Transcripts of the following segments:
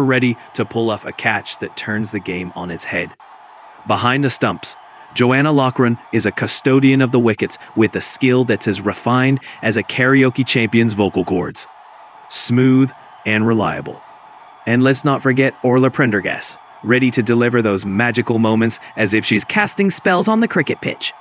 ready to pull off a catch that turns the game on its head. Behind the stumps, Joanna Loughran is a custodian of the wickets with a skill that's as refined as a karaoke champion's vocal cords. Smooth and reliable. And let's not forget Orla Prendergast, ready to deliver those magical moments as if she's casting spells on the cricket pitch.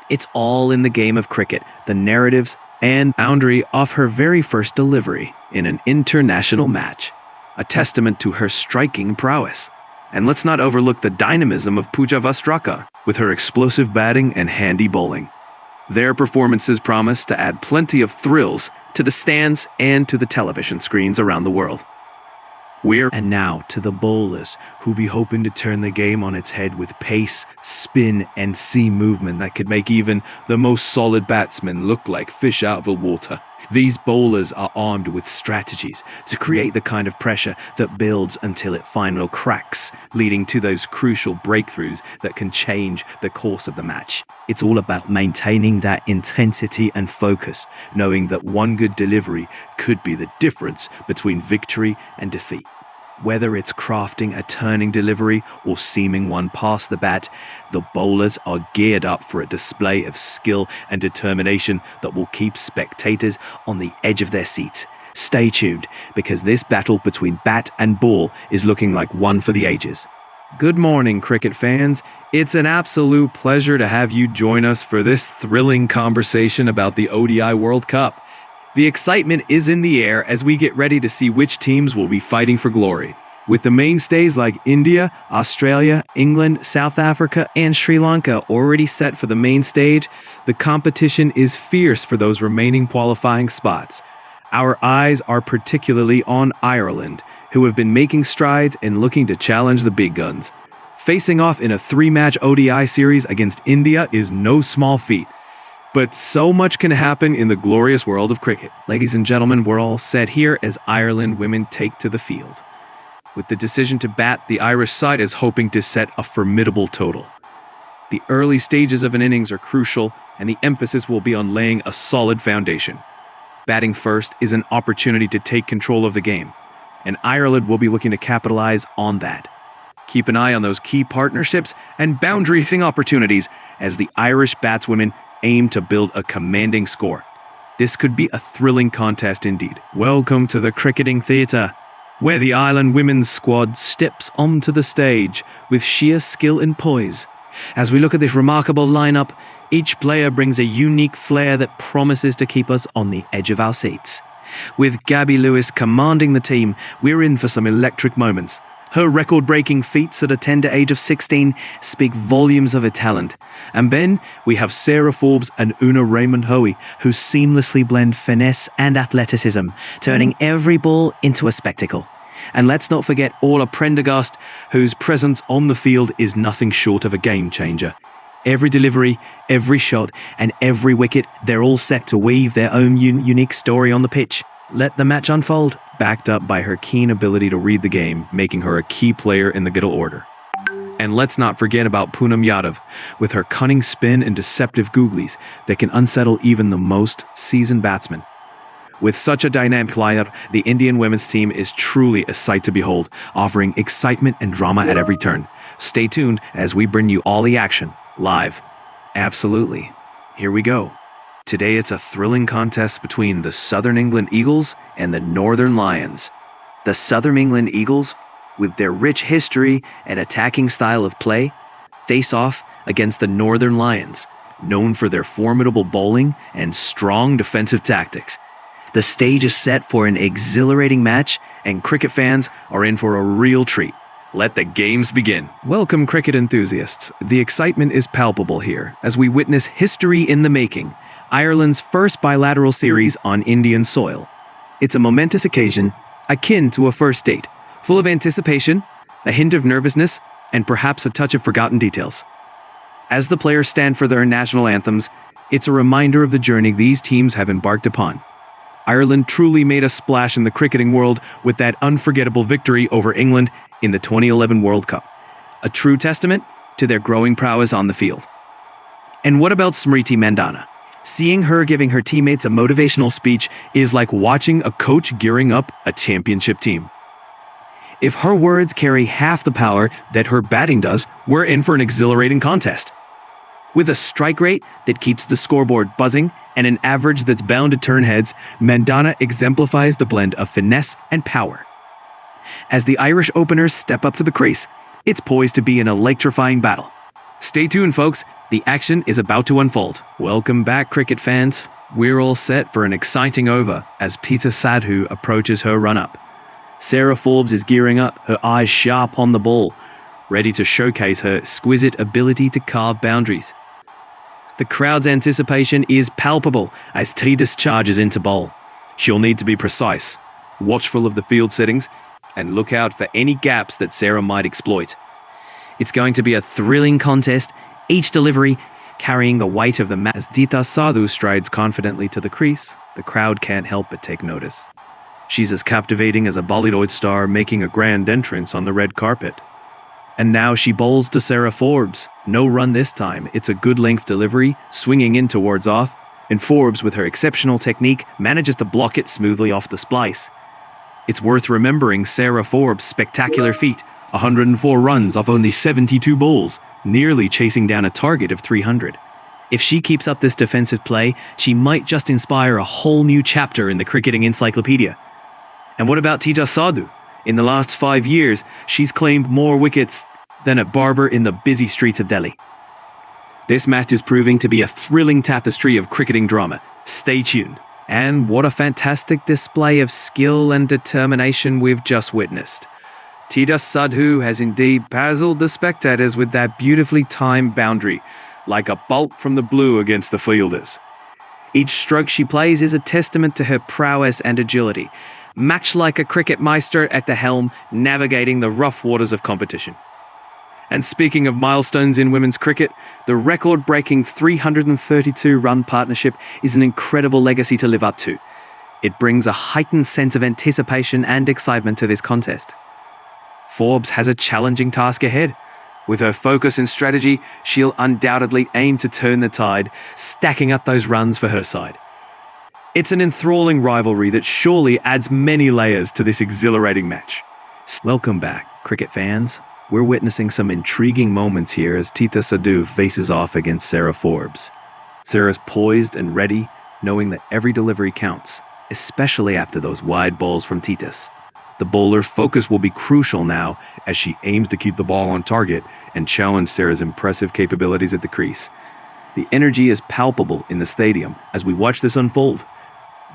It's all in the game of cricket, the narratives and boundary off her very first delivery in an international match. A testament to her striking prowess. And let's not overlook the dynamism of Pooja Vastraka with her explosive batting and handy bowling. Their performances promise to add plenty of thrills to the stands and to the television screens around the world. And now to the bowlers who be hoping to turn the game on its head with pace, spin, and seam movement that could make even the most solid batsmen look like fish out of the water. These bowlers are armed with strategies to create the kind of pressure that builds until it finally cracks, leading to those crucial breakthroughs that can change the course of the match. It's all about maintaining that intensity and focus, knowing that one good delivery could be the difference between victory and defeat. Whether it's crafting a turning delivery or seaming one past the bat, the bowlers are geared up for a display of skill and determination that will keep spectators on the edge of their seats. Stay tuned, because this battle between bat and ball is looking like one for the ages. Good morning, cricket fans. It's an absolute pleasure to have you join us for this thrilling conversation about the ODI World Cup. The excitement is in the air as we get ready to see which teams will be fighting for glory. With the mainstays like India, Australia, England, South Africa, and Sri Lanka already set for the main stage, the competition is fierce for those remaining qualifying spots. Our eyes are particularly on Ireland, who have been making strides and looking to challenge the big guns. Facing off in a 3-match ODI series against India is no small feat. But so much can happen in the glorious world of cricket. Ladies and gentlemen, we're all set here as Ireland women take to the field. With the decision to bat, the Irish side is hoping to set a formidable total. The early stages of an innings are crucial, and the emphasis will be on laying a solid foundation. Batting first is an opportunity to take control of the game, and Ireland will be looking to capitalize on that. Keep an eye on those key partnerships and boundary-thing opportunities as the Irish batswomen aim to build a commanding score. This could be a thrilling contest indeed. Welcome to the cricketing theatre, where the Ireland women's squad steps onto the stage with sheer skill and poise. As we look at this remarkable lineup, each player brings a unique flair that promises to keep us on the edge of our seats. With Gaby Lewis commanding the team, we're in for some electric moments. Her record-breaking feats at a tender age of 16 speak volumes of her talent. And then we have Sarah Forbes and Una Raymond-Hoey, who seamlessly blend finesse and athleticism, turning every ball into a spectacle. And let's not forget Orla Prendergast, whose presence on the field is nothing short of a game-changer. Every delivery, every shot, and every wicket, they're all set to weave their own unique story on the pitch. Let the match unfold. Backed up by her keen ability to read the game, making her a key player in the middle order. And let's not forget about Poonam Yadav, with her cunning spin and deceptive googlies that can unsettle even the most seasoned batsmen. With such a dynamic lineup, the Indian women's team is truly a sight to behold, offering excitement and drama at every turn. Stay tuned as we bring you all the action, live. Absolutely. Here we go. Today it's a thrilling contest between the Southern England Eagles and the Northern Lions. The Southern England Eagles, with their rich history and attacking style of play, face off against the Northern Lions, known for their formidable bowling and strong defensive tactics. The stage is set for an exhilarating match, and cricket fans are in for a real treat. Let the games begin. Welcome, cricket enthusiasts. The excitement is palpable here as we witness history in the making. Ireland's first bilateral series on Indian soil. It's a momentous occasion, akin to a first date, full of anticipation, a hint of nervousness, and perhaps a touch of forgotten details. As the players stand for their national anthems, it's a reminder of the journey these teams have embarked upon. Ireland truly made a splash in the cricketing world with that unforgettable victory over England in the 2011 World Cup, a true testament to their growing prowess on the field. And what about Smriti Mandhana? Seeing her giving her teammates a motivational speech is like watching a coach gearing up a championship team. If her words carry half the power that her batting does, we're in for an exhilarating contest. With a strike rate that keeps the scoreboard buzzing and an average that's bound to turn heads, Mandhana exemplifies the blend of finesse and power. As the Irish openers step up to the crease, it's poised to be an electrifying battle. Stay tuned, folks. The action is about to unfold. Welcome back, cricket fans. We're all set for an exciting over as Sadhu approaches her run-up. Sarah Forbes is gearing up, her eyes sharp on the ball, ready to showcase her exquisite ability to carve boundaries. The crowd's anticipation is palpable as Titas charges into bowl. She'll need to be precise, watchful of the field settings, and look out for any gaps that Sarah might exploit. It's going to be a thrilling contest, each delivery carrying the weight of the match. As Sadhu strides confidently to the crease, the crowd can't help but take notice. She's as captivating as a Bollywood star making a grand entrance on the red carpet. And now she bowls to Sarah Forbes. No run this time. It's a good length delivery, swinging in towards off, and Forbes, with her exceptional technique, manages to block it smoothly off the splice. It's worth remembering Sarah Forbes' spectacular feat, 104 runs off only 72 balls, nearly chasing down a target of 300. If she keeps up this defensive play, she might just inspire a whole new chapter in the cricketing encyclopedia. And what about Sadhu? In the last 5 years, she's claimed more wickets than a barber in the busy streets of Delhi. This match is proving to be a thrilling tapestry of cricketing drama. Stay tuned. And what a fantastic display of skill and determination we've just witnessed. Sadhu has indeed dazzled the spectators with that beautifully timed boundary, like a bolt from the blue against the fielders. Each stroke she plays is a testament to her prowess and agility, much like a cricket meister at the helm navigating the rough waters of competition. And speaking of milestones in women's cricket, the record-breaking 332-run partnership is an incredible legacy to live up to. It brings a heightened sense of anticipation and excitement to this contest. Forbes has a challenging task ahead. With her focus and strategy, she'll undoubtedly aim to turn the tide, stacking up those runs for her side. It's an enthralling rivalry that surely adds many layers to this exhilarating match. Welcome back, cricket fans. We're witnessing some intriguing moments here as Sadhu faces off against Sarah Forbes. Sarah's poised and ready, knowing that every delivery counts, especially after those wide balls from Titas. The bowler's focus will be crucial now as she aims to keep the ball on target and challenge Sarah's impressive capabilities at the crease. The energy is palpable in the stadium as we watch this unfold.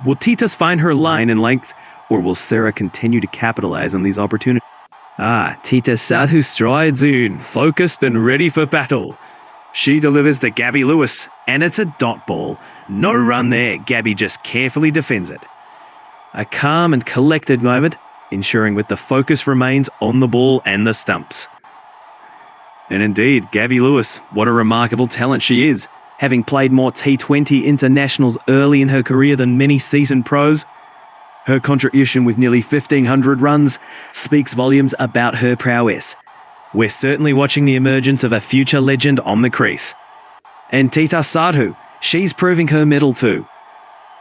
Will Titas find her line and length, or will Sarah continue to capitalize on these opportunities? Sadhu strides in, focused and ready for battle. She delivers to Gaby Lewis, and it's a dot ball. No run there, Gaby just carefully defends it. A calm and collected moment, ensuring with the focus remains on the ball and the stumps. And indeed, Gaby Lewis, what a remarkable talent she is. Having played more T20 internationals early in her career than many seasoned pros, her contribution with nearly 1,500 runs speaks volumes about her prowess. We're certainly watching the emergence of a future legend on the crease. And Sadhu, she's proving her mettle too.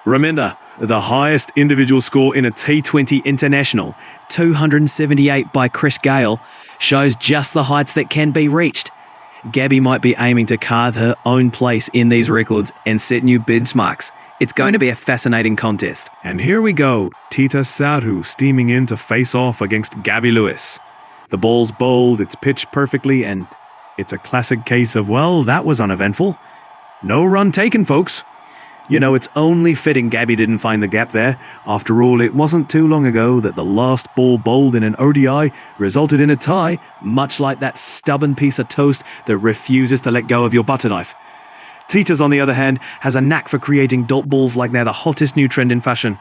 Remember, the highest individual score in a T20 international, 278 by Chris Gayle, shows just the heights that can be reached. Gaby might be aiming to carve her own place in these records and set new benchmarks. It's going to be a fascinating contest. And here we go, Sadhu steaming in to face off against Gaby Lewis. The ball's bowled, it's pitched perfectly, and it's a classic case of, well, that was uneventful. No run taken, folks. You know, it's only fitting Gaby didn't find the gap there. After all, it wasn't too long ago that the last ball bowled in an ODI resulted in a tie, much like that stubborn piece of toast that refuses to let go of your butter knife. Titas, on the other hand, has a knack for creating dot balls like they're the hottest new trend in fashion.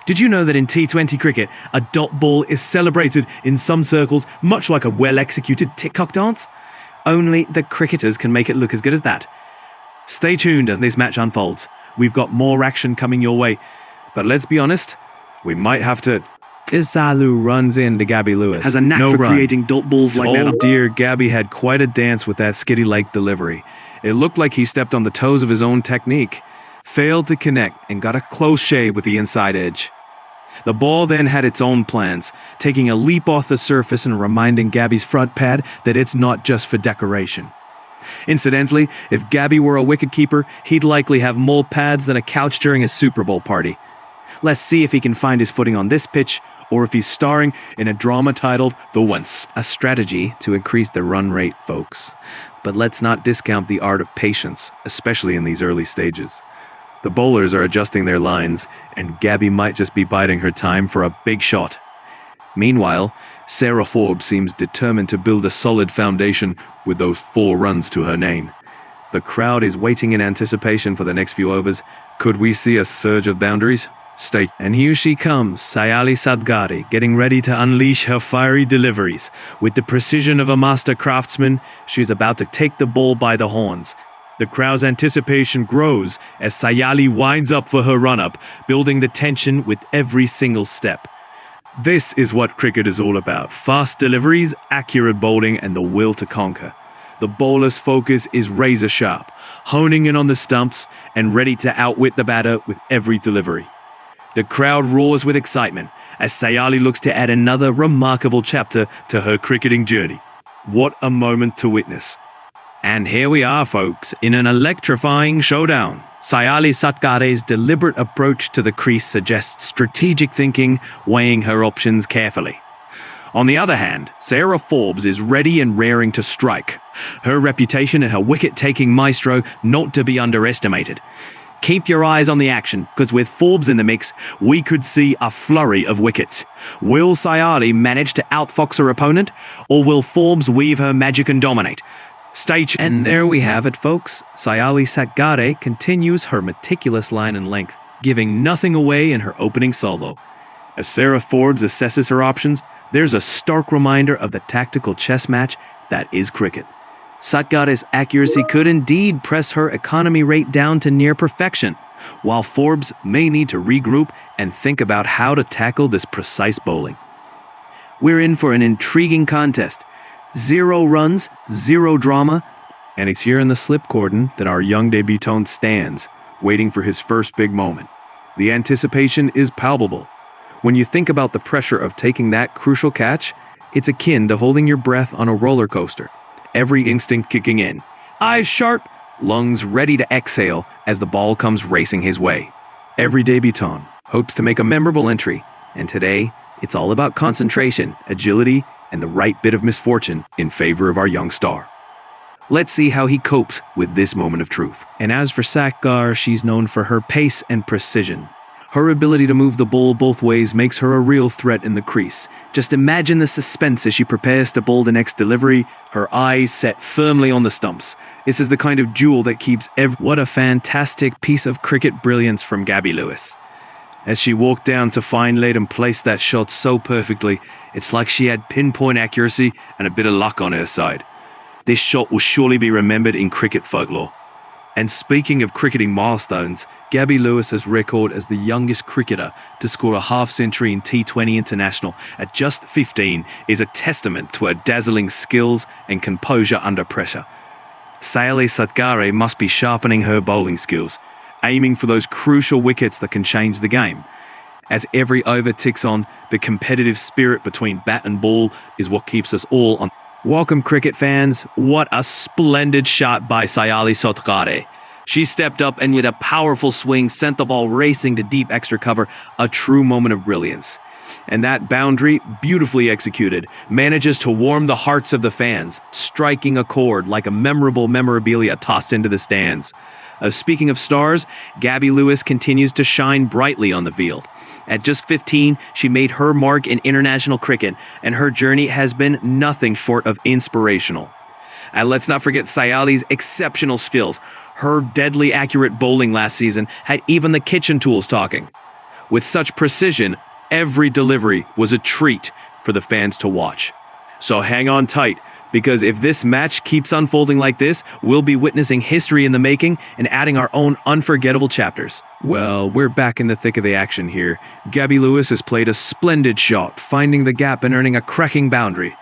Did you know that in T20 cricket, a dot ball is celebrated in some circles much like a well-executed TikTok dance? Only the cricketers can make it look as good as that. Stay tuned as this match unfolds. We've got more action coming your way. But let's be honest, we might have to... Sadhu runs into Gaby Lewis. Has a knack for creating dot balls like that. Oh dear, Gaby had quite a dance with that skitty leg delivery. It looked like he stepped on the toes of his own technique. Failed to connect and got a close shave with the inside edge. The ball then had its own plans, taking a leap off the surface and reminding Gaby's front pad that it's not just for decoration. Incidentally, if Gaby were a wicketkeeper, he'd likely have more pads than a couch during a Super Bowl party. Let's see if he can find his footing on this pitch, or if he's starring in a drama titled The Once. A strategy to increase the run rate, folks. But let's not discount the art of patience, especially in these early stages. The bowlers are adjusting their lines, and Gaby might just be biding her time for a big shot. Meanwhile, Sarah Forbes seems determined to build a solid foundation with those 4 runs to her name. The crowd is waiting in anticipation for the next few overs. Could we see a surge of boundaries? Stay. And here she comes, Sayali Satghare, getting ready to unleash her fiery deliveries. With the precision of a master craftsman, she's about to take the ball by the horns. The crowd's anticipation grows as Sayali winds up for her run-up, building the tension with every single step. This is what cricket is all about. Fast deliveries, accurate bowling, and the will to conquer. The bowler's focus is razor sharp, honing in on the stumps and ready to outwit the batter with every delivery. The crowd roars with excitement as Sayali looks to add another remarkable chapter to her cricketing journey. What a moment to witness. And here we are, folks, in an electrifying showdown. Sayali Satgare's deliberate approach to the crease suggests strategic thinking, weighing her options carefully. On the other hand, Sarah Forbes is ready and raring to strike. Her reputation as a wicket-taking maestro not to be underestimated. Keep your eyes on the action, because with Forbes in the mix, we could see a flurry of wickets. Will Sayali manage to outfox her opponent, or will Forbes weave her magic and dominate? Stay tuned. And there we have it, folks. Sayali Satghare continues her meticulous line and length, giving nothing away in her opening solo. As Sarah Forbes assesses her options, there's a stark reminder of the tactical chess match that is cricket. Satgare's accuracy could indeed press her economy rate down to near perfection, while Forbes may need to regroup and think about how to tackle this precise bowling. We're in for an intriguing contest. 0 runs, 0 drama, and it's here in the slip cordon that our young debutant stands, waiting for his first big moment. The anticipation is palpable. When you think about the pressure of taking that crucial catch, it's akin to holding your breath on a roller coaster. Every instinct kicking in. Eyes sharp, lungs ready to exhale as the ball comes racing his way. Every debutant hopes to make a memorable entry, and today, it's all about concentration, agility, and the right bit of misfortune in favor of our young star. Let's see how he copes with this moment of truth. And as for Satghare, she's known for her pace and precision. Her ability to move the ball both ways makes her a real threat in the crease. Just imagine the suspense as she prepares to bowl the next delivery, her eyes set firmly on the stumps. This is the kind of jewel that keeps What a fantastic piece of cricket brilliance from Gaby Lewis. As she walked down to find Leah and place that shot so perfectly, it's like she had pinpoint accuracy and a bit of luck on her side. This shot will surely be remembered in cricket folklore. And speaking of cricketing milestones, Gaby Lewis's record as the youngest cricketer to score a half-century in T20 International at just 15 is a testament to her dazzling skills and composure under pressure. Sayali Satghare must be sharpening her bowling skills, aiming for those crucial wickets that can change the game. As every over ticks on, the competitive spirit between bat and ball is what keeps us all on. Welcome, cricket fans. What a splendid shot by Sayali Satghare. She stepped up and with a powerful swing sent the ball racing to deep extra cover, a true moment of brilliance. And that boundary, beautifully executed, manages to warm the hearts of the fans, striking a chord like a memorabilia tossed into the stands. Speaking of stars, Gaby Lewis continues to shine brightly on the field. At just 15, she made her mark in international cricket, and her journey has been nothing short of inspirational. And let's not forget Sayali's exceptional skills. Her deadly accurate bowling last season had even the kitchen tools talking. With such precision, every delivery was a treat for the fans to watch. So hang on tight, because if this match keeps unfolding like this, we'll be witnessing history in the making and adding our own unforgettable chapters. Well, we're back in the thick of the action here. Gaby Lewis has played a splendid shot, finding the gap and earning a cracking boundary.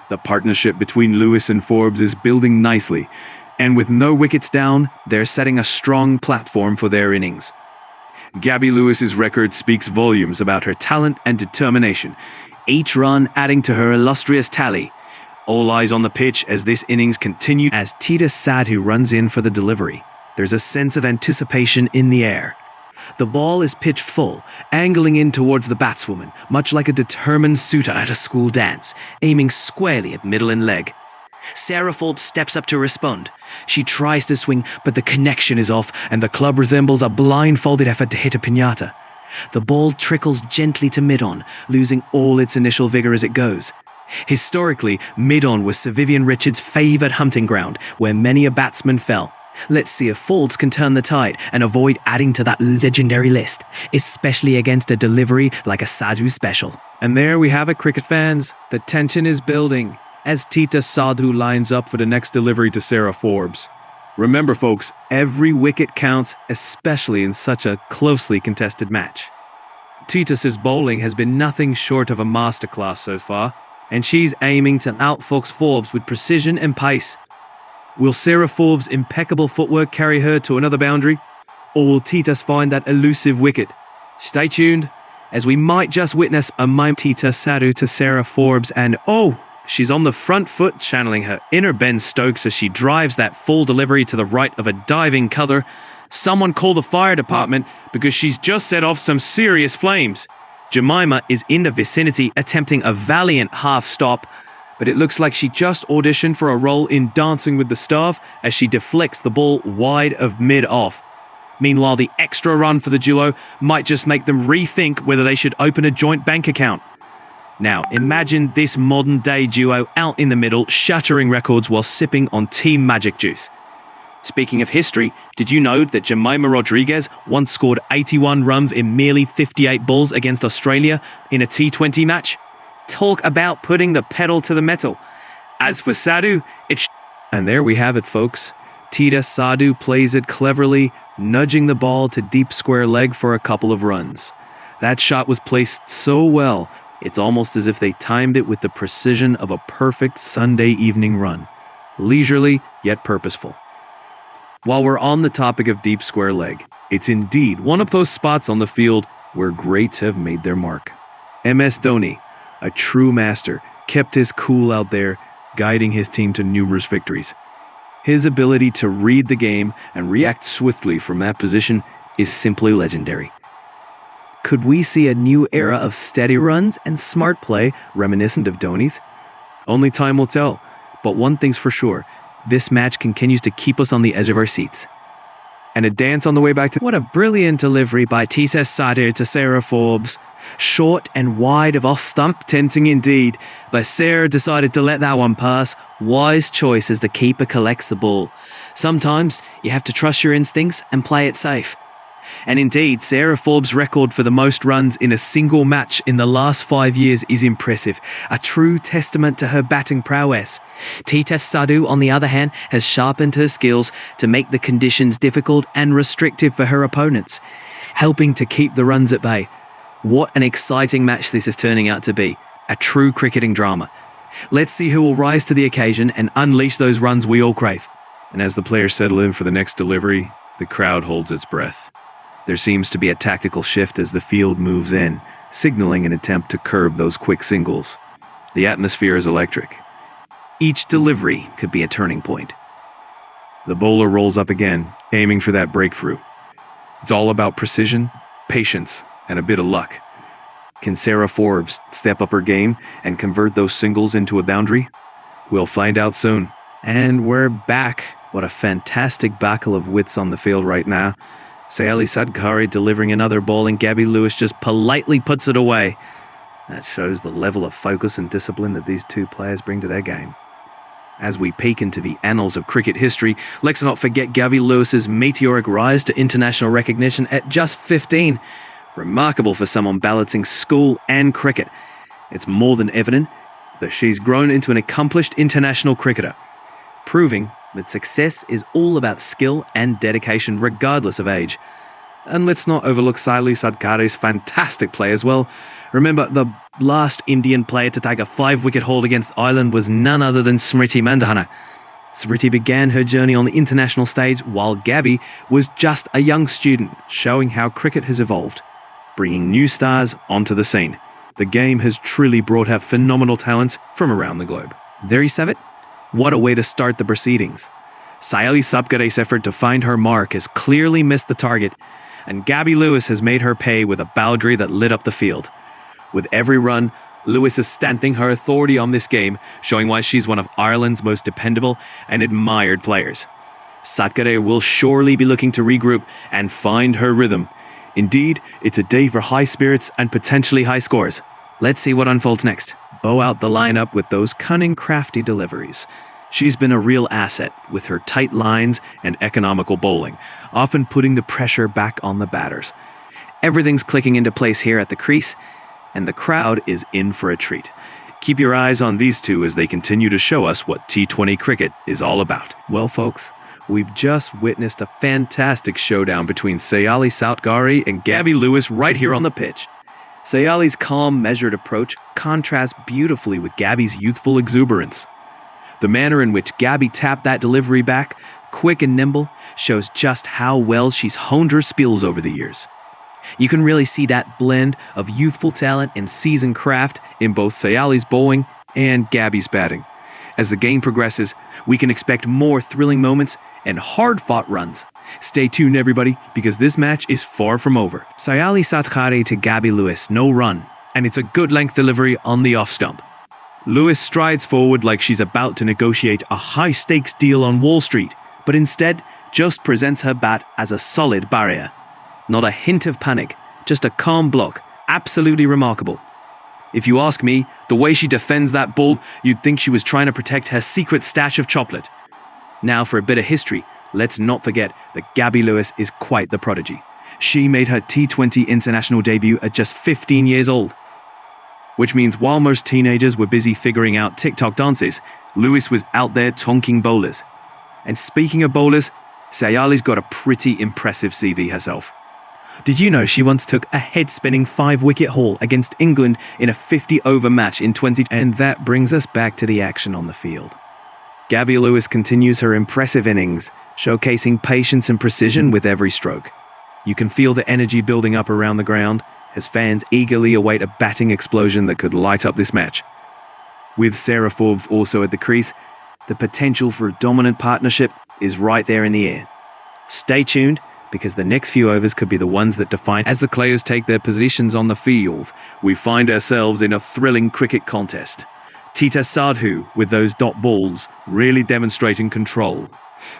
The partnership between Lewis and Forbes is building nicely, and with no wickets down, they're setting a strong platform for their innings. Gaby Lewis's record speaks volumes about her talent and determination, each run adding to her illustrious tally. All eyes on the pitch as this innings continues. As Titas Sadhu runs in for the delivery, there's a sense of anticipation in the air. The ball is pitched full, angling in towards the batswoman, much like a determined suitor at a school dance, aiming squarely at middle and leg. Sarah Forbes steps up to respond. She tries to swing, but the connection is off, and the club resembles a blindfolded effort to hit a piñata. The ball trickles gently to mid-on, losing all its initial vigour as it goes. Historically, mid-on was Sir Vivian Richards' favoured hunting ground, where many a batsman fell. Let's see if Forbes can turn the tide and avoid adding to that legendary list, especially against a delivery like a Sadhu special. And there we have it, cricket fans. The tension is building as Titas Sadhu lines up for the next delivery to Sarah Forbes. Remember, folks, every wicket counts, especially in such a closely contested match. Titas' bowling has been nothing short of a masterclass so far, and she's aiming to outfox Forbes with precision and pace. Will Sarah Forbes' impeccable footwork carry her to another boundary? Or will Titas find that elusive wicket? Stay tuned, as we might just witness a mime Titas Sadhu to Sarah Forbes, and she's on the front foot, channeling her inner Ben Stokes as she drives that full delivery to the right of a diving cutter. Someone call the fire department, because she's just set off some serious flames. Jemimah is in the vicinity, attempting a valiant half stop, but it looks like she just auditioned for a role in Dancing with the Stars as she deflects the ball wide of mid-off. Meanwhile, the extra run for the duo might just make them rethink whether they should open a joint bank account. Now, imagine this modern-day duo out in the middle, shattering records while sipping on Team Magic Juice. Speaking of history, did you know that Jemimah Rodrigues once scored 81 runs in merely 58 balls against Australia in a T20 match? Talk about putting the pedal to the metal. As for Sadhu, and there we have it, folks. Titas Sadhu plays it cleverly, nudging the ball to deep square leg for a couple of runs. That shot was placed so well, it's almost as if they timed it with the precision of a perfect Sunday evening run. Leisurely, yet purposeful. While we're on the topic of deep square leg, it's indeed one of those spots on the field where greats have made their mark. MS Dhoni, a true master, kept his cool out there, guiding his team to numerous victories. His ability to read the game and react swiftly from that position is simply legendary. Could we see a new era of steady runs and smart play reminiscent of Dhoni's? Only time will tell, but one thing's for sure, this match continues to keep us on the edge of our seats. And a dance on the way back to... What a brilliant delivery by Titas Sadhu to Sarah Forbes. Short and wide of off-stump, tempting indeed, but Sarah decided to let that one pass. Wise choice as the keeper collects the ball. Sometimes you have to trust your instincts and play it safe. And indeed, Sarah Forbes' record for the most runs in a single match in the last 5 years is impressive, a true testament to her batting prowess. Titas Sadhu, on the other hand, has sharpened her skills to make the conditions difficult and restrictive for her opponents, helping to keep the runs at bay. What an exciting match this is turning out to be, a true cricketing drama. Let's see who will rise to the occasion and unleash those runs we all crave. And as the players settle in for the next delivery, the crowd holds its breath. There seems to be a tactical shift as the field moves in, signaling an attempt to curb those quick singles. The atmosphere is electric. Each delivery could be a turning point. The bowler rolls up again, aiming for that breakthrough. It's all about precision, patience, and a bit of luck. Can Sarah Forbes step up her game and convert those singles into a boundary? We'll find out soon. And we're back. What a fantastic battle of wits on the field right now. Sayali Satghare delivering another ball, and Gaby Lewis just politely puts it away. That shows the level of focus and discipline that these two players bring to their game. As we peek into the annals of cricket history, let's not forget Gaby Lewis's meteoric rise to international recognition at just 15. Remarkable for someone balancing school and cricket. It's more than evident that she's grown into an accomplished international cricketer, proving that success is all about skill and dedication regardless of age. And let's not overlook Sayali Satghare's fantastic play as well. Remember, the last Indian player to take a 5-wicket haul against Ireland was none other than Smriti Mandhana. Smriti began her journey on the international stage while Gaby was just a young student, showing how cricket has evolved, bringing new stars onto the scene. The game has truly brought out phenomenal talents from around the globe. There you have it. What a way to start the proceedings. Sayali Satghgare's effort to find her mark has clearly missed the target, and Gaby Lewis has made her pay with a boundary that lit up the field. With every run, Lewis is stamping her authority on this game, showing why she's one of Ireland's most dependable and admired players. Satghare will surely be looking to regroup and find her rhythm. Indeed, it's a day for high spirits and potentially high scores. Let's see what unfolds next. Bow out the lineup with those cunning, crafty deliveries. She's been a real asset with her tight lines and economical bowling, often putting the pressure back on the batters. Everything's clicking into place here at the crease, and the crowd is in for a treat. Keep your eyes on these two as they continue to show us what T20 cricket is all about. Well, folks, we've just witnessed a fantastic showdown between Sayali Satghare and Gaby Lewis right here on the pitch. Sayali's calm, measured approach contrasts beautifully with Gaby's youthful exuberance. The manner in which Gaby tapped that delivery back, quick and nimble, shows just how well she's honed her skills over the years. You can really see that blend of youthful talent and seasoned craft in both Sayali's bowling and Gaby's batting. As the game progresses, we can expect more thrilling moments and hard-fought runs. Stay tuned, everybody, because this match is far from over. Sayali Satghare to Gaby Lewis, no run, and it's a good length delivery on the off stump. Lewis strides forward like she's about to negotiate a high-stakes deal on Wall Street, but instead just presents her bat as a solid barrier. Not a hint of panic, just a calm block, absolutely remarkable. If you ask me, the way she defends that ball, you'd think she was trying to protect her secret stash of chocolate. Now for a bit of history, let's not forget that Gaby Lewis is quite the prodigy. She made her T20 international debut at just 15 years old. Which means while most teenagers were busy figuring out TikTok dances, Lewis was out there tonking bowlers. And speaking of bowlers, Sayali's got a pretty impressive CV herself. Did you know she once took a head-spinning 5-wicket haul against England in a 50-over match in 20... And that brings us back to the action on the field. Gaby Lewis continues her impressive innings, showcasing patience and precision with every stroke. You can feel the energy building up around the ground as fans eagerly await a batting explosion that could light up this match. With Sarah Forbes also at the crease, the potential for a dominant partnership is right there in the air. Stay tuned, because the next few overs could be the ones that define. As the players take their positions on the field, we find ourselves in a thrilling cricket contest. Titas Sadhu, with those dot balls, really demonstrating control.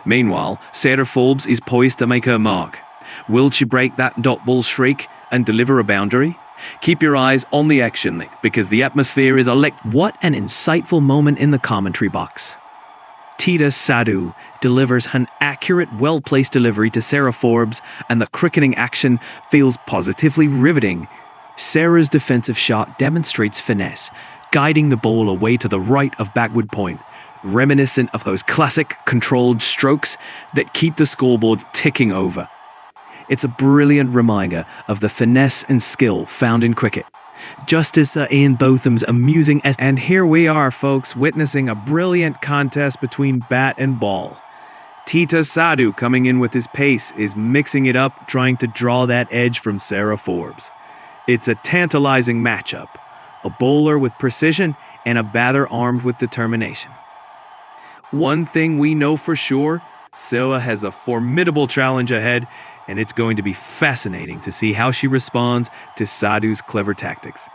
Meanwhile, Sarah Forbes is poised to make her mark. Will she break that dot ball streak and deliver a boundary? Keep your eyes on the action, because the atmosphere is electric. What an insightful moment in the commentary box. Titas Sadhu delivers an accurate, well-placed delivery to Sarah Forbes, and the cricketing action feels positively riveting. Sarah's defensive shot demonstrates finesse, guiding the ball away to the right of backward point, reminiscent of those classic controlled strokes that keep the scoreboard ticking over. It's a brilliant reminder of the finesse and skill found in cricket. Just as Ian Botham's amusing and here we are, folks, witnessing a brilliant contest between bat and ball. Titas Sadhu, coming in with his pace, is mixing it up, trying to draw that edge from Sarah Forbes. It's a tantalizing matchup. A bowler with precision and a batter armed with determination. One thing we know for sure, Soure has a formidable challenge ahead, and it's going to be fascinating to see how she responds to Sadhu's clever tactics.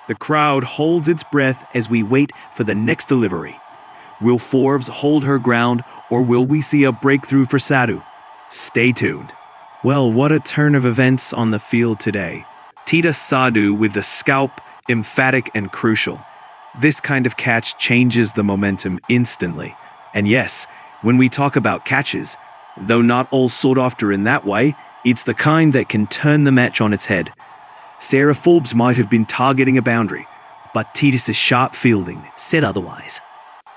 The crowd holds its breath as we wait for the next delivery. Will Forbes hold her ground, or will we see a breakthrough for Sadhu? Stay tuned. Well, what a turn of events on the field today. Titas Sadhu with the scalp, emphatic and crucial. This kind of catch changes the momentum instantly. And yes, when we talk about catches, though not all sought after in that way, it's the kind that can turn the match on its head. Sarah Forbes might have been targeting a boundary, but Titas' sharp fielding said otherwise.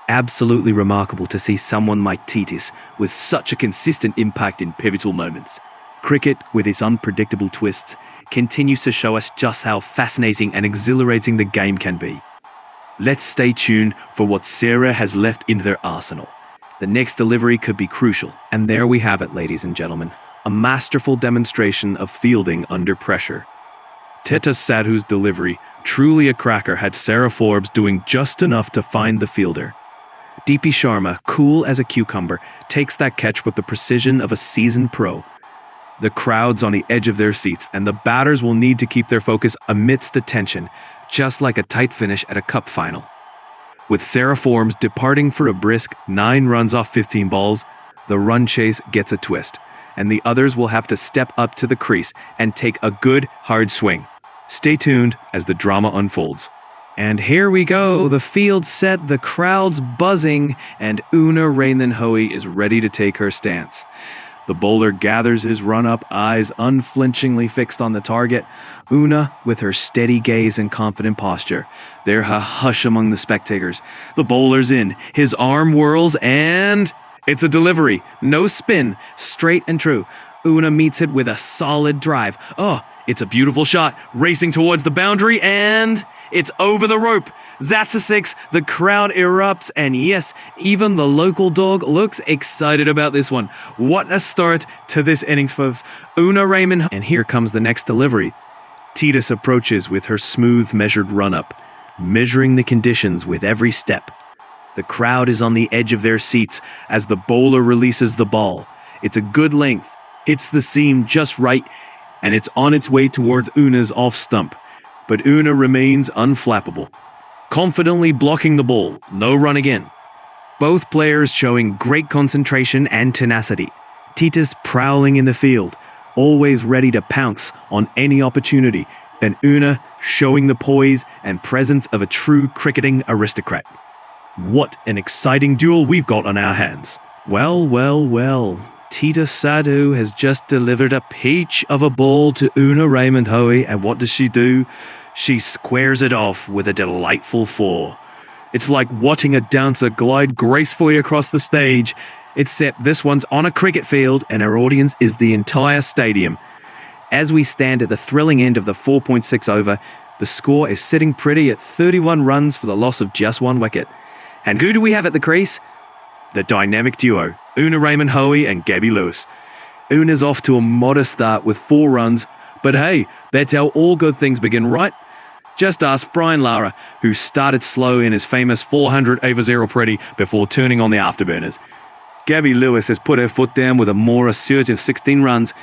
Absolutely remarkable to see someone like Titas with such a consistent impact in pivotal moments. Cricket, with its unpredictable twists, continues to show us just how fascinating and exhilarating the game can be. Let's stay tuned for what Sarah has left in their arsenal. The next delivery could be crucial. And there we have it, ladies and gentlemen. A masterful demonstration of fielding under pressure. Titas Sadhu's delivery, truly a cracker, had Sarah Forbes doing just enough to find the fielder. Deepti Sharma, cool as a cucumber, takes that catch with the precision of a seasoned pro. The crowd's on the edge of their seats, and the batters will need to keep their focus amidst the tension, just like a tight finish at a cup final. With Sarah Forbes departing for a brisk 9 runs off 15 balls, the run chase gets a twist, and the others will have to step up to the crease and take a good, hard swing. Stay tuned as the drama unfolds. And here we go, the field's set, the crowd's buzzing, and Raymond-Hoey is ready to take her stance. The bowler gathers his run-up, eyes unflinchingly fixed on the target. Una, with her steady gaze and confident posture. There a hush among the spectators. The bowler's in, his arm whirls, and it's a delivery. No spin, straight and true. Una meets it with a solid drive. Oh, it's a beautiful shot, racing towards the boundary, and it's over the rope. That's a 6. The crowd erupts, and yes, even the local dog looks excited about this one. What a start to this innings for Raymond. And here comes the next delivery. Titas approaches with her smooth, measured run-up, measuring the conditions with every step. The crowd is on the edge of their seats as the bowler releases the ball. It's a good length, hits the seam just right, and it's on its way towards Una's off stump. But Una remains unflappable, confidently blocking the ball. No run again. Both players showing great concentration and tenacity. Titas prowling in the field, always ready to pounce on any opportunity, and Una showing the poise and presence of a true cricketing aristocrat. What an exciting duel we've got on our hands. Well. Titas Sadhu has just delivered a peach of a ball to Raymond-Hoey, and what does she do? She squares it off with a delightful 4. It's like watching a dancer glide gracefully across the stage, except this one's on a cricket field and our audience is the entire stadium. As we stand at the thrilling end of the 4.6 over, the score is sitting pretty at 31 runs for the loss of just 1 wicket. And who do we have at the crease? The dynamic duo, Raymond-Hoey and Gaby Lewis. Una's off to a modest start with 4 runs, but hey, that's how all good things begin, right? Just ask Brian Lara, who started slow in his famous 400 over 0 pretty before turning on the afterburners. Gaby Lewis has put her foot down with a more assertive 16 runs.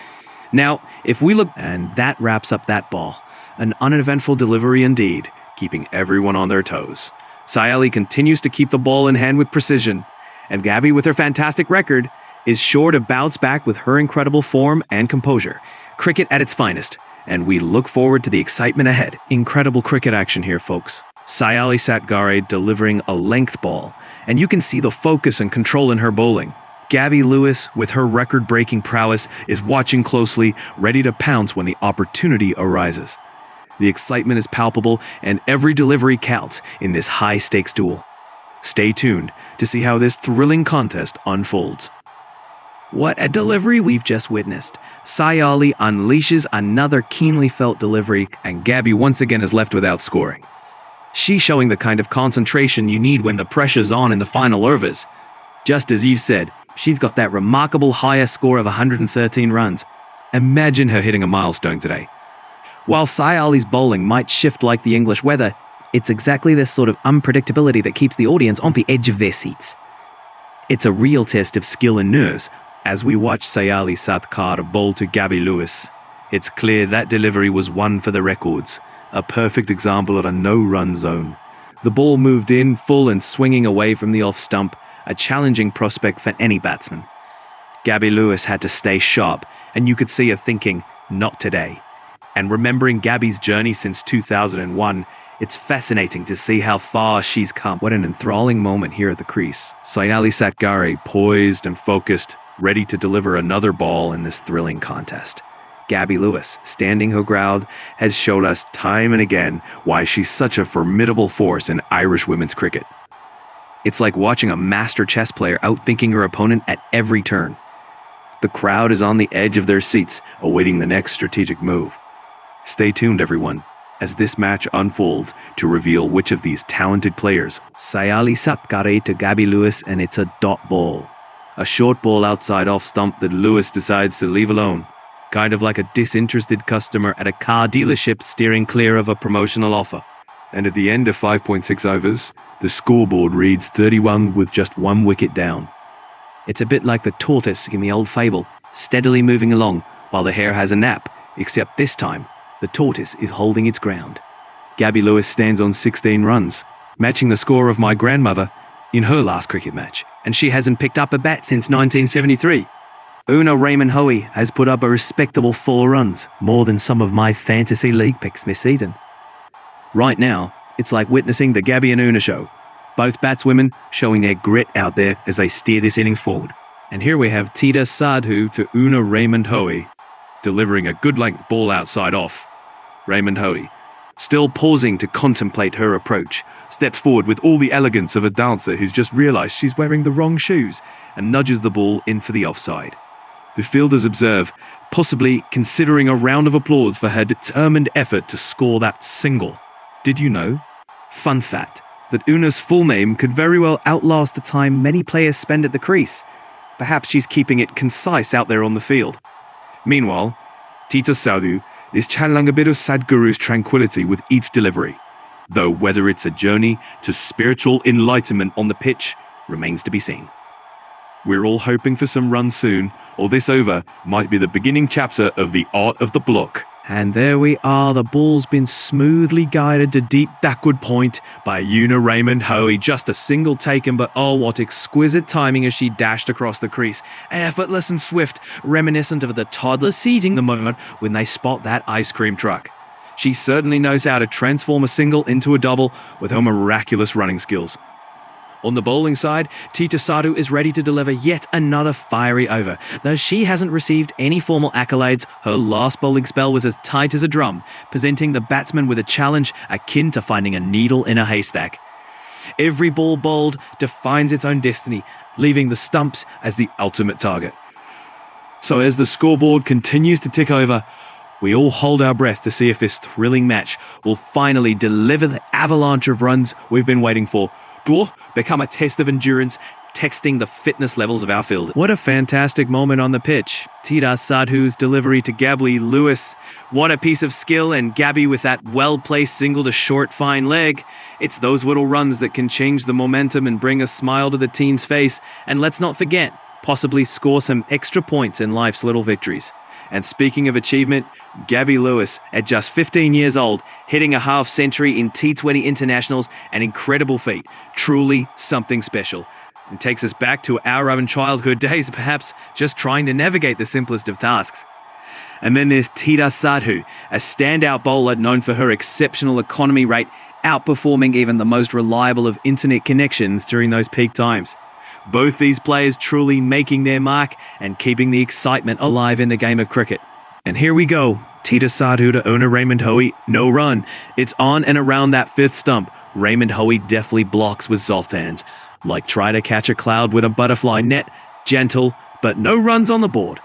Now, if we look... And that wraps up that ball. An uneventful delivery indeed, keeping everyone on their toes. Sayali continues to keep the ball in hand with precision, and Gaby, with her fantastic record, is sure to bounce back with her incredible form and composure. Cricket at its finest, and we look forward to the excitement ahead. Incredible cricket action here, folks. Sayali Satghare delivering a length ball, and you can see the focus and control in her bowling. Gaby Lewis, with her record-breaking prowess, is watching closely, ready to pounce when the opportunity arises. The excitement is palpable, and every delivery counts in this high-stakes duel. Stay tuned to see how this thrilling contest unfolds. What a delivery we've just witnessed. Sayali unleashes another keenly felt delivery, and Gaby once again is left without scoring. She's showing the kind of concentration you need when the pressure's on in the final overs. Just as you've said, she's got that remarkable higher score of 113 runs. Imagine her hitting a milestone today. While Sayali's bowling might shift like the English weather, it's exactly this sort of unpredictability that keeps the audience on the edge of their seats. It's a real test of skill and nerves. As we watch Sayali Satghare bowl to Gaby Lewis, it's clear that delivery was one for the records, a perfect example of a no-run zone. The ball moved in full and swinging away from the off-stump, a challenging prospect for any batsman. Gaby Lewis had to stay sharp, and you could see her thinking, not today. And remembering Gaby's journey since 2001, it's fascinating to see how far she's come. What an enthralling moment here at the crease. Sayali Satghare poised and focused, ready to deliver another ball in this thrilling contest. Gaby Lewis, standing her ground, has showed us time and again why she's such a formidable force in Irish women's cricket. It's like watching a master chess player outthinking her opponent at every turn. The crowd is on the edge of their seats, awaiting the next strategic move. Stay tuned, everyone, as this match unfolds to reveal which of these talented players. Sayali Satghare to Gaby Lewis, and it's a dot ball. A short ball outside off stump that Lewis decides to leave alone. Kind of like a disinterested customer at a car dealership steering clear of a promotional offer. And at the end of 5.6 overs, the scoreboard reads 31 with just one wicket down. It's a bit like the tortoise in the old fable, steadily moving along while the hare has a nap, except this time, the tortoise is holding its ground. Gaby Lewis stands on 16 runs, matching the score of my grandmother in her last cricket match, and she hasn't picked up a bat since 1973. Raymond-Hoey has put up a respectable 4 runs, more than some of my fantasy league picks this season. Right now, it's like witnessing the Gaby and Una show. Both batswomen showing their grit out there as they steer this innings forward. And here we have Titas Sadhu to Raymond-Hoey, delivering a good length ball outside off. Raymond-Hoey, still pausing to contemplate her approach, steps forward with all the elegance of a dancer who's just realised she's wearing the wrong shoes and nudges the ball in for the offside. The fielders observe, possibly considering a round of applause for her determined effort to score that single. Did you know? Fun fact, that Una's full name could very well outlast the time many players spend at the crease. Perhaps she's keeping it concise out there on the field. Meanwhile, Titas Sadhu is channeling a bit of Sadhguru's tranquility with each delivery, though whether it's a journey to spiritual enlightenment on the pitch remains to be seen. We're all hoping for some runs soon, or this over might be the beginning chapter of the art of the block. And there we are, the ball's been smoothly guided to deep backward point by Raymond-Hoey. Just a single taken, but oh, what exquisite timing as she dashed across the crease. Effortless and swift, reminiscent of the toddler seizing the moment when they spot that ice cream truck. She certainly knows how to transform a single into a double with her miraculous running skills. On the bowling side, Titas Sadhu is ready to deliver yet another fiery over. Though she hasn't received any formal accolades, her last bowling spell was as tight as a drum, presenting the batsman with a challenge akin to finding a needle in a haystack. Every ball bowled defines its own destiny, leaving the stumps as the ultimate target. So as the scoreboard continues to tick over, we all hold our breath to see if this thrilling match will finally deliver the avalanche of runs we've been waiting for, or become a test of endurance, testing the fitness levels of our field. What a fantastic moment on the pitch. Titas Sadhu's delivery to Gaby Lewis. What a piece of skill, and Gaby with that well-placed single to short, fine leg. It's those little runs that can change the momentum and bring a smile to the team's face. And let's not forget, possibly score some extra points in life's little victories. And speaking of achievement, Gaby Lewis, at just 15 years old, hitting a half-century in T20 internationals, an incredible feat, truly something special. And takes us back to our own childhood days, perhaps just trying to navigate the simplest of tasks. And then there's Titas Sadhu, a standout bowler known for her exceptional economy rate, outperforming even the most reliable of internet connections during those peak times. Both these players truly making their mark and keeping the excitement alive in the game of cricket. And here we go, Titas Sadhu to Raymond-Hoey, no run. It's on and around that fifth stump. Raymond-Hoey deftly blocks with soft hands. Like try to catch a cloud with a butterfly net, gentle, but no runs on the board.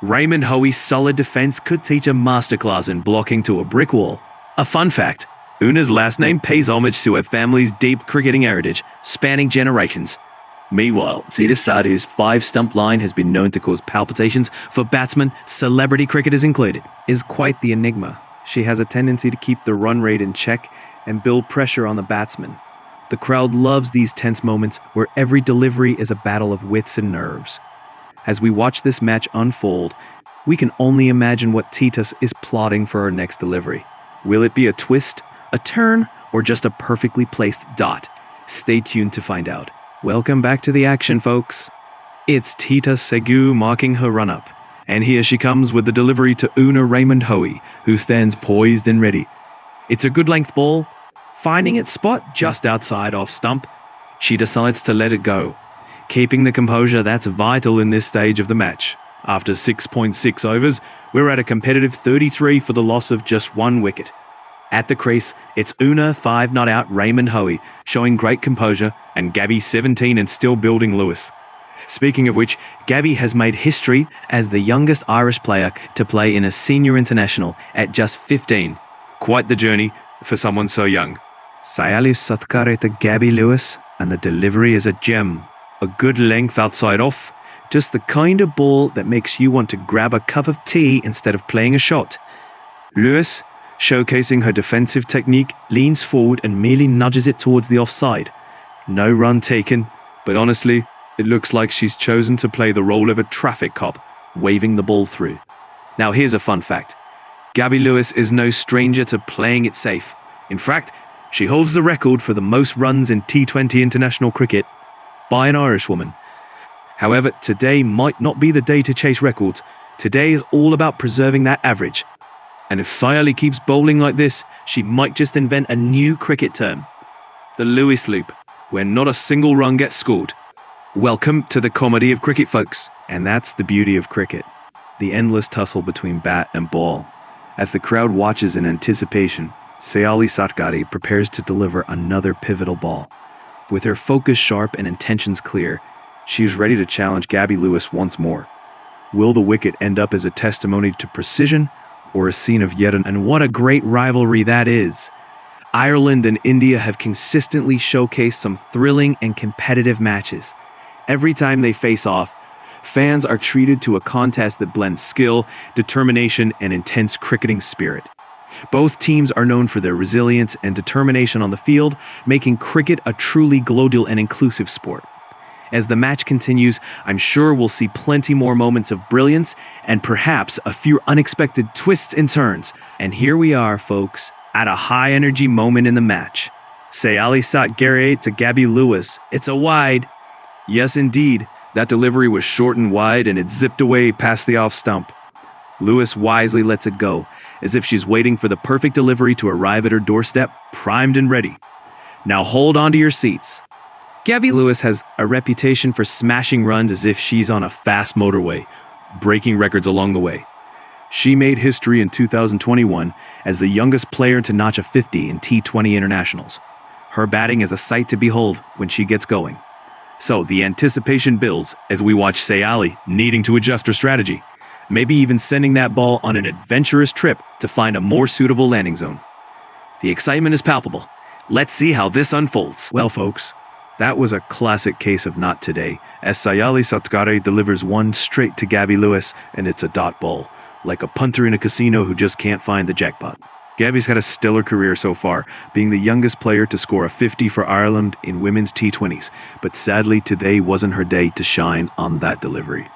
Raymond-Hoey's solid defense could teach a masterclass in blocking to a brick wall. A fun fact, Una's last name pays homage to her family's deep cricketing heritage, spanning generations. Meanwhile, Titas Sadhu's 5-stump line has been known to cause palpitations for batsmen, celebrity cricketers included. Is quite the enigma. She has a tendency to keep the run rate in check and build pressure on the batsman. The crowd loves these tense moments where every delivery is a battle of wits and nerves. As we watch this match unfold, we can only imagine what Titas is plotting for her next delivery. Will it be a twist, a turn, or just a perfectly placed dot? Stay tuned to find out. Welcome back to the action, folks. It's Titas Sadhu marking her run-up, and here she comes with the delivery to Raymond-Hoey, who stands poised and ready. It's a good length ball, finding its spot just outside off stump. She decides to let it go, keeping the composure that's vital in this stage of the match. After 6.6 overs, we're at a competitive 33 for the loss of just 1 wicket. At the crease, it's 5 not out Raymond-Hoey, showing great composure, and Gaby 17 and still building Lewis. Speaking of which, Gaby has made history as the youngest Irish player to play in a senior international at just 15. Quite the journey for someone so young. Sayali's Satghare to Gaby Lewis, and the delivery is a gem. A good length outside off, just the kind of ball that makes you want to grab a cup of tea instead of playing a shot. Lewis, showcasing her defensive technique, leans forward and merely nudges it towards the offside. No run taken, but honestly, it looks like she's chosen to play the role of a traffic cop, waving the ball through. Now here's a fun fact. Gaby Lewis is no stranger to playing it safe. In fact, she holds the record for the most runs in T20 international cricket by an Irish woman. However, today might not be the day to chase records. Today is all about preserving that average. And if Sayali keeps bowling like this, she might just invent a new cricket term. The Lewis loop, where not a single run gets scored. Welcome to the comedy of cricket, folks. And that's the beauty of cricket. The endless tussle between bat and ball. As the crowd watches in anticipation, Sayali Satghare prepares to deliver another pivotal ball. With her focus sharp and intentions clear, she is ready to challenge Gaby Lewis once more. Will the wicket end up as a testimony to precision or a scene of and what a great rivalry that is. Ireland and India have consistently showcased some thrilling and competitive matches. Every time they face off, fans are treated to a contest that blends skill, determination, and intense cricketing spirit. Both teams are known for their resilience and determination on the field, making cricket a truly global and inclusive sport. As the match continues, I'm sure we'll see plenty more moments of brilliance and perhaps a few unexpected twists and turns. And here we are, folks, at a high-energy moment in the match. Sayali Satghare to Gaby Lewis. It's a wide. Yes, indeed. That delivery was short and wide, and it zipped away past the off stump. Lewis wisely lets it go, as if she's waiting for the perfect delivery to arrive at her doorstep, primed and ready. Now hold on to your seats. Gaby Lewis has a reputation for smashing runs as if she's on a fast motorway, breaking records along the way. She made history in 2021 as the youngest player to notch a 50 in T20 internationals. Her batting is a sight to behold when she gets going. So the anticipation builds as we watch Sayali needing to adjust her strategy, maybe even sending that ball on an adventurous trip to find a more suitable landing zone. The excitement is palpable. Let's see how this unfolds. Well, folks, that was a classic case of not today, as Sayali Satghare delivers one straight to Gaby Lewis, and it's a dot ball, like a punter in a casino who just can't find the jackpot. Gaby's had a stellar career so far, being the youngest player to score a 50 for Ireland in women's T20s, but sadly today wasn't her day to shine on that delivery.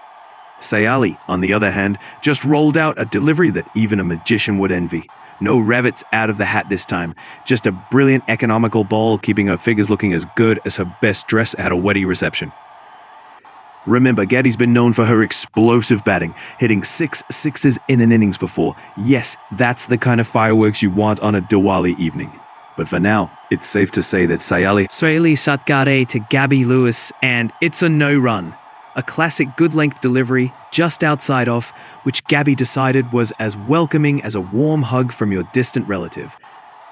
Sayali, on the other hand, just rolled out a delivery that even a magician would envy. No rabbits out of the hat this time, just a brilliant economical ball keeping her figures looking as good as her best dress at a wedding reception. Remember, Gaby's been known for her explosive batting, hitting 6 sixes in an innings before. Yes, that's the kind of fireworks you want on a Diwali evening. But for now, it's safe to say that Sayali Satghare to Gaby Lewis, and it's a no-run. A classic good-length delivery, just outside off, which Gaby decided was as welcoming as a warm hug from your distant relative.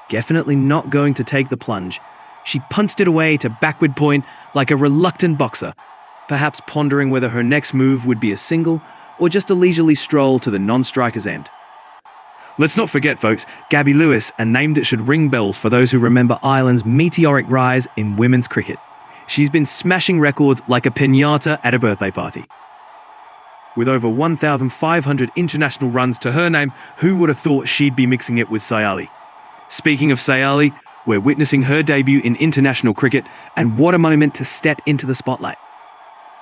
Definitely not going to take the plunge. She punched it away to backward point like a reluctant boxer, perhaps pondering whether her next move would be a single or just a leisurely stroll to the non-striker's end. Let's not forget, folks, Gaby Lewis, a name that should ring bells for those who remember Ireland's meteoric rise in women's cricket. She's been smashing records like a piñata at a birthday party. With over 1,500 international runs to her name, who would have thought she'd be mixing it with Sayali? Speaking of Sayali, we're witnessing her debut in international cricket, and what a moment to step into the spotlight.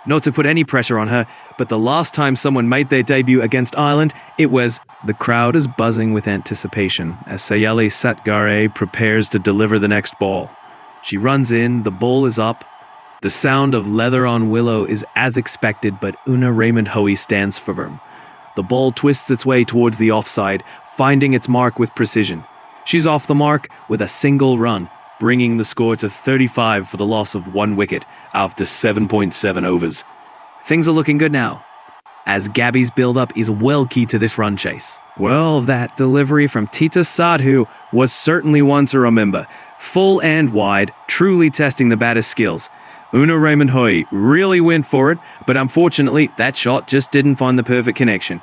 Not to put any pressure on her, but the last time someone made their debut against Ireland, it was... The crowd is buzzing with anticipation as Sayali Satghare prepares to deliver the next ball. She runs in, the ball is up. The sound of leather on willow is as expected, but Raymond-Hoey stands firm. The ball twists its way towards the offside, finding its mark with precision. She's off the mark with a single run, bringing the score to 35 for the loss of 1 wicket after 7.7 overs. Things are looking good now, as Gaby's build-up is well key to this run chase. Well, that delivery from Titas Sadhu was certainly one to remember. Full and wide, truly testing the batter's skills. Raymond-Hoey really went for it, but unfortunately, that shot just didn't find the perfect connection.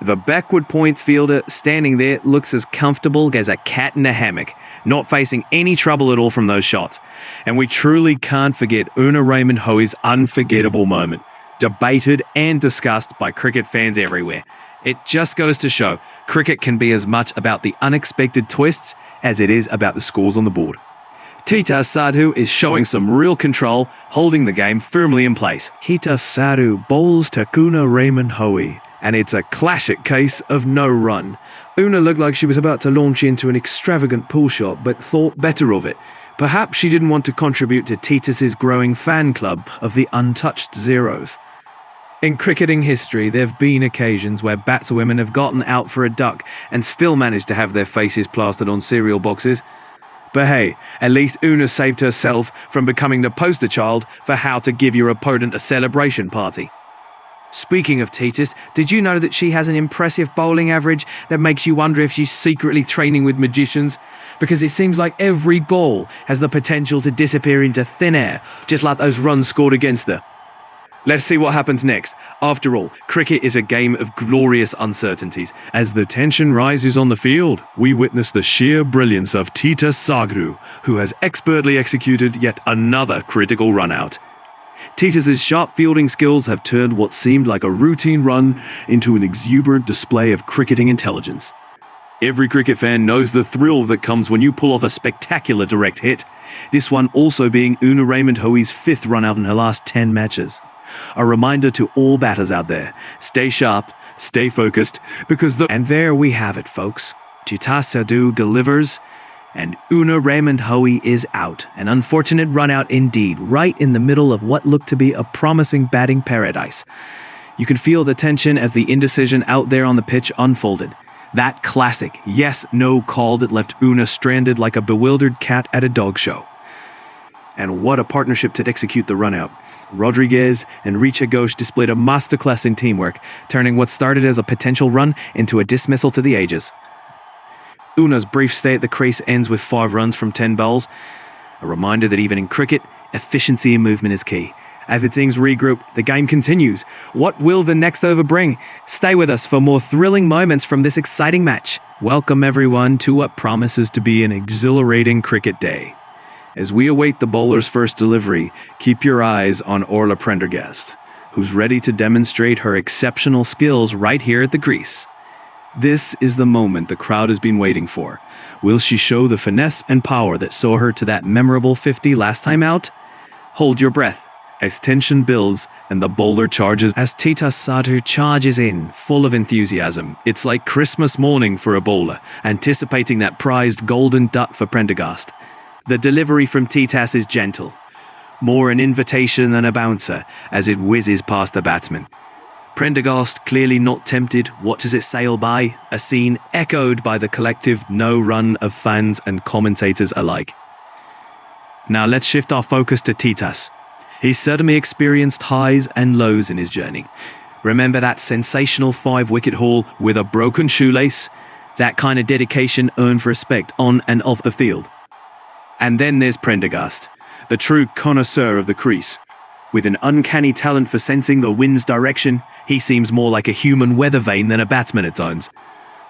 The backward point fielder standing there looks as comfortable as a cat in a hammock, not facing any trouble at all from those shots. And we truly can't forget Una Raymond-Hoey's unforgettable moment, debated and discussed by cricket fans everywhere. It just goes to show, cricket can be as much about the unexpected twists as it is about the scores on the board. Titas Sadhu is showing some real control, holding the game firmly in place. Titas Sadhu bowls to Una Raymond-Hoey, and it's a classic case of no run. Una looked like she was about to launch into an extravagant pull shot, but thought better of it. Perhaps she didn't want to contribute to Titas's growing fan club of the untouched zeros. In cricketing history, there have been occasions where batswomen have gotten out for a duck and still managed to have their faces plastered on cereal boxes. But hey, at least Una saved herself from becoming the poster child for how to give your opponent a celebration party. Speaking of Titas, did you know that she has an impressive bowling average that makes you wonder if she's secretly training with magicians? Because it seems like every goal has the potential to disappear into thin air, just like those runs scored against her. Let's see what happens next. After all, cricket is a game of glorious uncertainties. As the tension rises on the field, we witness the sheer brilliance of Titas Sadhu, who has expertly executed yet another critical run-out. Titas' sharp fielding skills have turned what seemed like a routine run into an exuberant display of cricketing intelligence. Every cricket fan knows the thrill that comes when you pull off a spectacular direct hit, this one also being Una Raymond-Hoey's 5th run-out in her last 10 matches. A reminder to all batters out there, stay sharp, stay focused, because And there we have it, folks. Titas Sadhu delivers, and Una Raymond-Hoey is out. An unfortunate run-out indeed, right in the middle of what looked to be a promising batting paradise. You can feel the tension as the indecision out there on the pitch unfolded. That classic yes-no call that left Una stranded like a bewildered cat at a dog show. And what a partnership to execute the run-out. Rodrigues and Richa Ghosh displayed a masterclass in teamwork, turning what started as a potential run into a dismissal to the ages. Una's brief stay at the crease ends with 5 runs from 10 bowls. A reminder that even in cricket, efficiency in movement is key. As the teams regroup, the game continues. What will the next over bring? Stay with us for more thrilling moments from this exciting match. Welcome everyone to what promises to be an exhilarating cricket day. As we await the bowler's first delivery, keep your eyes on Orla Prendergast, who's ready to demonstrate her exceptional skills right here at the crease. This is the moment the crowd has been waiting for. Will she show the finesse and power that saw her to that memorable 50 last time out? Hold your breath as tension builds and the bowler charges. As Titas Sadhu charges in, full of enthusiasm, it's like Christmas morning for a bowler, anticipating that prized golden duck for Prendergast. The delivery from Titas is gentle, more an invitation than a bouncer as it whizzes past the batsman. Prendergast, clearly not tempted, watches it sail by, a scene echoed by the collective no run of fans and commentators alike. Now let's shift our focus to Titas. He's certainly experienced highs and lows in his journey. Remember that sensational 5-wicket haul with a broken shoelace? That kind of dedication earned respect on and off the field. And then there's Prendergast, the true connoisseur of the crease. With an uncanny talent for sensing the wind's direction, he seems more like a human weather vane than a batsman at times.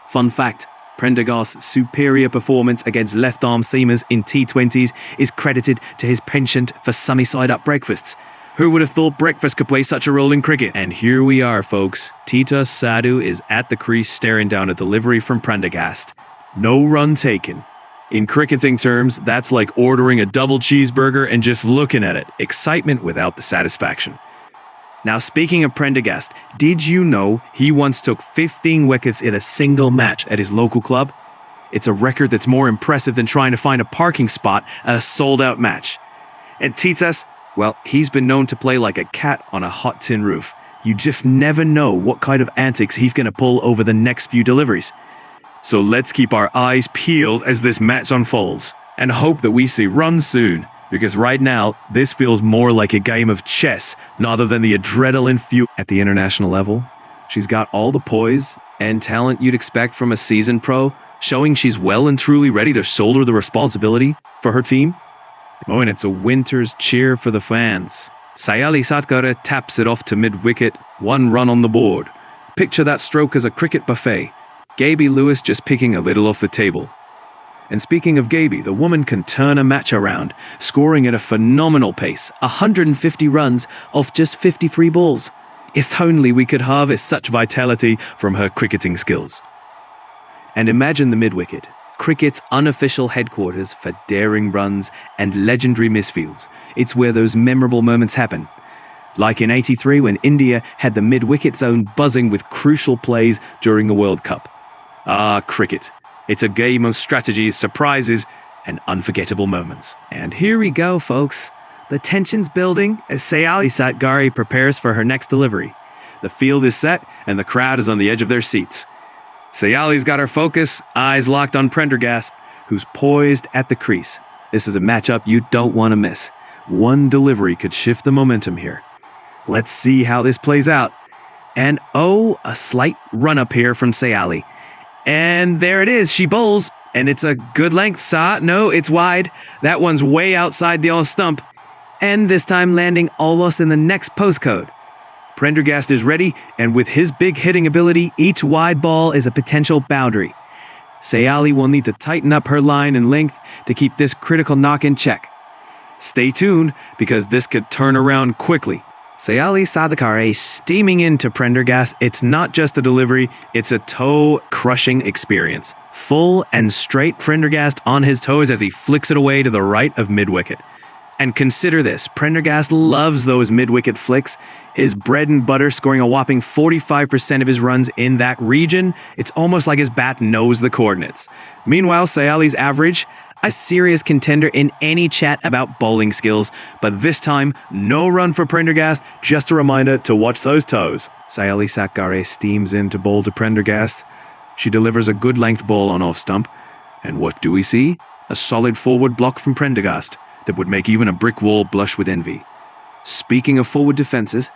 Fun fact, Prendergast's superior performance against left-arm seamers in T20s is credited to his penchant for sunny-side-up breakfasts. Who would have thought breakfast could play such a role in cricket? And here we are, folks. Titas Sadhu is at the crease staring down a delivery from Prendergast. No run taken. In cricketing terms, that's like ordering a double cheeseburger and just looking at it. Excitement without the satisfaction. Now, speaking of Prendergast, did you know he once took 15 wickets in a single match at his local club? It's a record that's more impressive than trying to find a parking spot at a sold-out match. And Titas, well, he's been known to play like a cat on a hot tin roof. You just never know what kind of antics he's going to pull over the next few deliveries. So let's keep our eyes peeled as this match unfolds, and hope that we see runs soon, because right now, this feels more like a game of chess, rather than the adrenaline fuel. At the international level, she's got all the poise and talent you'd expect from a seasoned pro, showing she's well and truly ready to shoulder the responsibility for her team. Oh, and it's a winter's cheer for the fans. Sayali Satghare taps it off to mid-wicket, 1 run on the board. Picture that stroke as a cricket buffet. Gaby Lewis just picking a little off the table. And speaking of Gaby, the woman can turn a match around, scoring at a phenomenal pace, 150 runs off just 53 balls. If only we could harvest such vitality from her cricketing skills. And imagine the mid-wicket, cricket's unofficial headquarters for daring runs and legendary misfields. It's where those memorable moments happen. Like in '83 when India had the mid-wicket zone buzzing with crucial plays during the World Cup. Ah, cricket. It's a game of strategies, surprises, and unforgettable moments. And here we go, folks. The tension's building as Satghare prepares for her next delivery. The field is set, and the crowd is on the edge of their seats. Sayali's got her focus, eyes locked on Prendergast, who's poised at the crease. This is a matchup you don't want to miss. One delivery could shift the momentum here. Let's see how this plays out. And oh, a slight run-up here from Sayali. And there it is, she bowls, and it's a good length. No, it's wide. That one's way outside the all-stump. And this time landing almost in the next postcode. Prendergast is ready, and with his big hitting ability, each wide ball is a potential boundary. Sayali will need to tighten up her line and length to keep this critical knock in check. Stay tuned, because this could turn around quickly. Satghare steaming into Prendergast. It's not just a delivery, it's a toe-crushing experience. Full and straight Prendergast on his toes as he flicks it away to the right of mid-wicket. And consider this, Prendergast loves those mid-wicket flicks. His bread and butter, scoring a whopping 45% of his runs in that region. It's almost like his bat knows the coordinates. Meanwhile, Sayali's average, a serious contender in any chat about bowling skills, but this time, no run for Prendergast, just a reminder to watch those toes. Satghare steams in to bowl to Prendergast. She delivers a good length ball on off stump, and what do we see? A solid forward block from Prendergast that would make even a brick wall blush with envy. Speaking of forward defenses,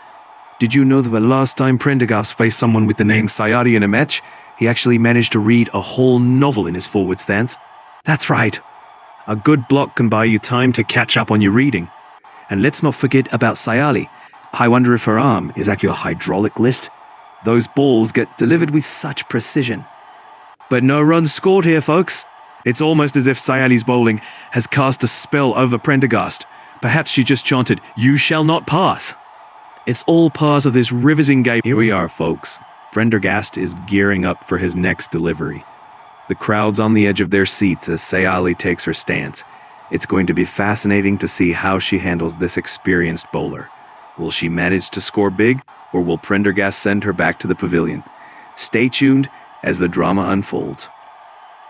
did you know that the last time Prendergast faced someone with the name Sayali in a match, he actually managed to read a whole novel in his forward stance? That's right. A good block can buy you time to catch up on your reading. And let's not forget about Sayali. I wonder if her arm is actually a hydraulic lift. Those balls get delivered with such precision. But no runs scored here, folks. It's almost as if Sayali's bowling has cast a spell over Prendergast. Perhaps she just chanted, "You shall not pass." It's all part of this riveting game. Here we are, folks. Prendergast is gearing up for his next delivery. The crowd's on the edge of their seats as Sayali takes her stance. It's going to be fascinating to see how she handles this experienced bowler. Will she manage to score big, or will Prendergast send her back to the pavilion? Stay tuned as the drama unfolds.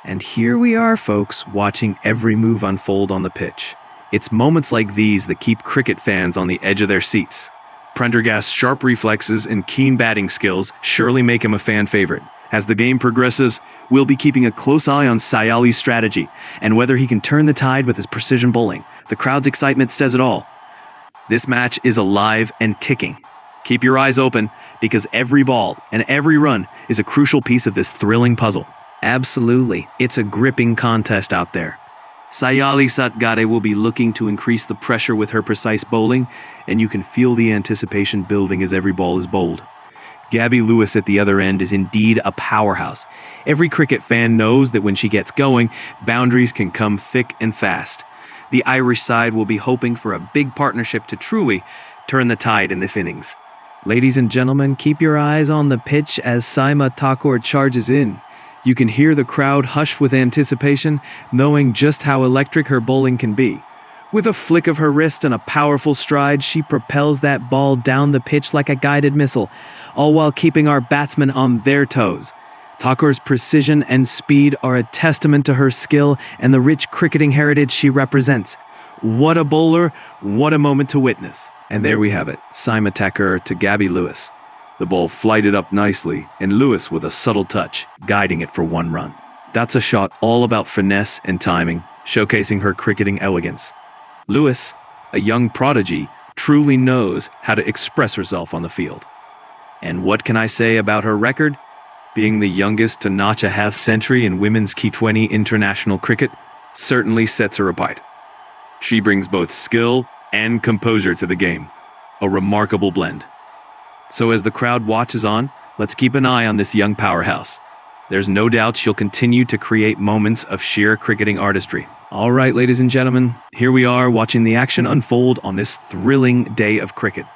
And here we are, folks, watching every move unfold on the pitch. It's moments like these that keep cricket fans on the edge of their seats. Prendergast's sharp reflexes and keen batting skills surely make him a fan favorite. As the game progresses, we'll be keeping a close eye on Sayali's strategy and whether he can turn the tide with his precision bowling. The crowd's excitement says it all. This match is alive and ticking. Keep your eyes open because every ball and every run is a crucial piece of this thrilling puzzle. Absolutely, it's a gripping contest out there. Satghare will be looking to increase the pressure with her precise bowling, and you can feel the anticipation building as every ball is bowled. Gaby Lewis at the other end is indeed a powerhouse. Every cricket fan knows that when she gets going, boundaries can come thick and fast. The Irish side will be hoping for a big partnership to truly turn the tide in this innings. Ladies and gentlemen, keep your eyes on the pitch as Saima Thakor charges in. You can hear the crowd hush with anticipation, knowing just how electric her bowling can be. With a flick of her wrist and a powerful stride, she propels that ball down the pitch like a guided missile, all while keeping our batsmen on their toes. Thakor's precision and speed are a testament to her skill and the rich cricketing heritage she represents. What a bowler, what a moment to witness. And there we have it, Saima Thakor to Gaby Lewis. The ball flighted up nicely, and Lewis with a subtle touch, guiding it for one run. That's a shot all about finesse and timing, showcasing her cricketing elegance. Lewis, a young prodigy, truly knows how to express herself on the field. And what can I say about her record? Being the youngest to notch a half-century in women's T20 international cricket certainly sets her apart. She brings both skill and composure to the game, a remarkable blend. So as the crowd watches on, Let's keep an eye on this young powerhouse. There's no doubt she'll continue to create moments of sheer cricketing artistry. All right, ladies and gentlemen, here we are watching the action unfold on this thrilling day of cricket.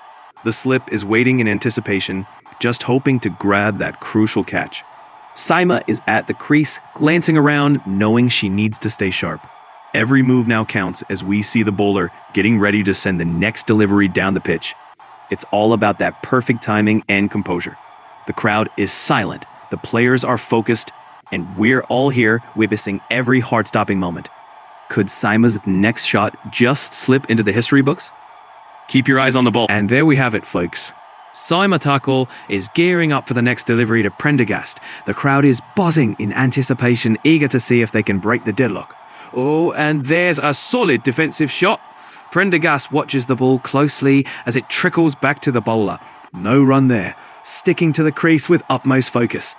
The slip is waiting in anticipation, just hoping to grab that crucial catch. Saima is at the crease, glancing around, knowing she needs to stay sharp. Every move now counts as we see the bowler getting ready to send the next delivery down the pitch. It's all about that perfect timing and composure. The crowd is silent, the players are focused, and we're all here witnessing every heart-stopping moment. Could Saima's next shot just slip into the history books? Keep your eyes on the ball. And there we have it, folks. Saima Thakor is gearing up for the next delivery to Prendergast. The crowd is buzzing in anticipation, eager to see if they can break the deadlock. Oh, and there's a solid defensive shot. Prendergast watches the ball closely as it trickles back to the bowler. No run there, sticking to the crease with utmost focus.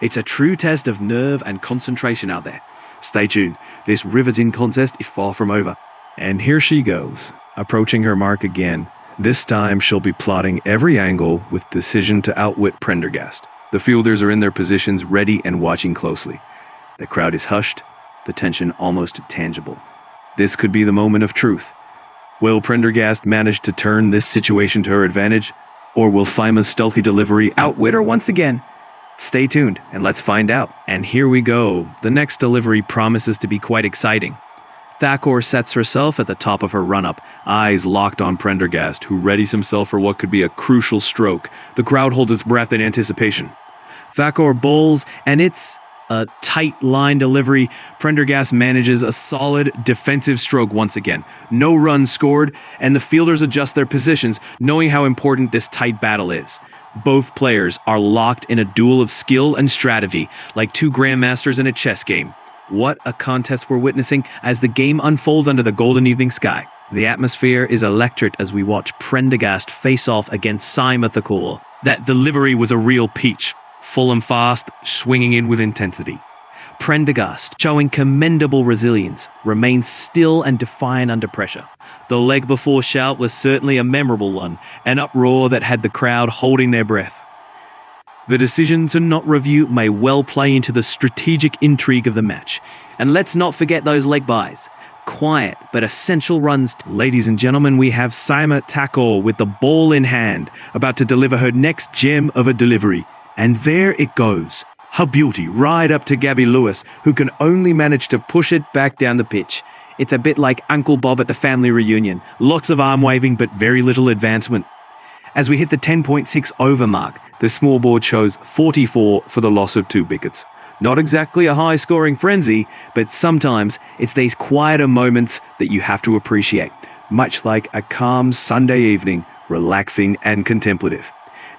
It's a true test of nerve and concentration out there. Stay tuned, this riveting contest is far from over. And here she goes, approaching her mark again. This time she'll be plotting every angle with decision to outwit Prendergast. The fielders are in their positions, ready and watching closely. The crowd is hushed, the tension almost tangible. This could be the moment of truth. Will Prendergast manage to turn this situation to her advantage? Or will Saima's stealthy delivery outwit her once again? Stay tuned and let's find out. And here we go. The next delivery promises to be quite exciting. Thakor sets herself at the top of her run-up, eyes locked on Prendergast, who readies himself for what could be a crucial stroke. The crowd holds its breath in anticipation. Thakor bowls, and it's a tight line delivery. Prendergast manages a solid defensive stroke once again. No runs scored, and the fielders adjust their positions, knowing how important this tight battle is. Both players are locked in a duel of skill and strategy, like two grandmasters in a chess game. What a contest we're witnessing as the game unfolds under the golden evening sky. The atmosphere is electric as we watch Prendergast face off against Saima Thakor. That delivery was a real peach, full and fast, swinging in with intensity. Prendergast, showing commendable resilience, remains still and defiant under pressure. The leg before shout was certainly a memorable one, an uproar that had the crowd holding their breath. The decision to not review may well play into the strategic intrigue of the match. And let's not forget those leg byes. Quiet but essential runs. Ladies and gentlemen, we have Saima Thakor with the ball in hand, about to deliver her next gem of a delivery. And there it goes. Her beauty right up to Gaby Lewis, who can only manage to push it back down the pitch. It's a bit like Uncle Bob at the family reunion. Lots of arm waving, but very little advancement. As we hit the 10.6 over mark, the small board shows 44 for the loss of 2 wickets. Not exactly a high-scoring frenzy, but sometimes it's these quieter moments that you have to appreciate, much like a calm Sunday evening, relaxing and contemplative.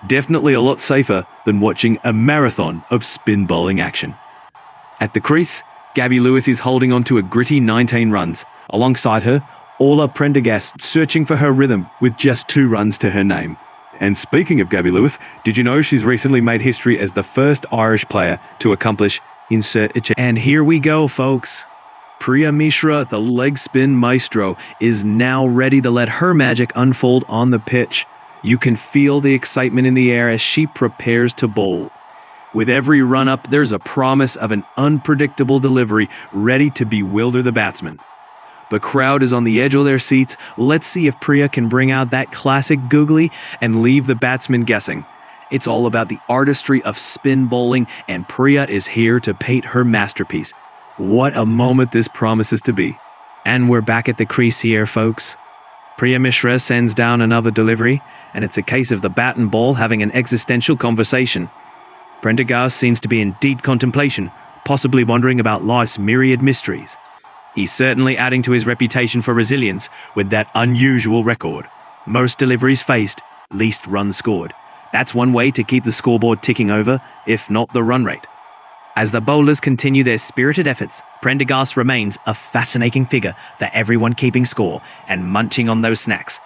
Definitely a lot safer than watching a marathon of spin bowling action. At the crease, Gaby Lewis is holding on to a gritty 19 runs. Alongside her, Orla Prendergast searching for her rhythm with just 2 runs to her name. And speaking of Gaby Lewis, did you know she's recently made history as the first Irish player to accomplish insert a... And here we go, folks. Priya Mishra, the leg spin maestro, is now ready to let her magic unfold on the pitch. You can feel the excitement in the air as she prepares to bowl. With every run-up, there's a promise of an unpredictable delivery ready to bewilder the batsman. The crowd is on the edge of their seats. Let's see if Priya can bring out that classic googly and leave the batsman guessing. It's all about the artistry of spin bowling, and Priya is here to paint her masterpiece. What a moment this promises to be. And we're back at the crease here, folks. Priya Mishra sends down another delivery, and it's a case of the bat and ball having an existential conversation. Prendergast seems to be in deep contemplation, possibly wondering about life's myriad mysteries. He's certainly adding to his reputation for resilience with that unusual record. Most deliveries faced, least runs scored. That's one way to keep the scoreboard ticking over, if not the run rate. As the bowlers continue their spirited efforts, Prendergast remains a fascinating figure for everyone keeping score and munching on those snacks.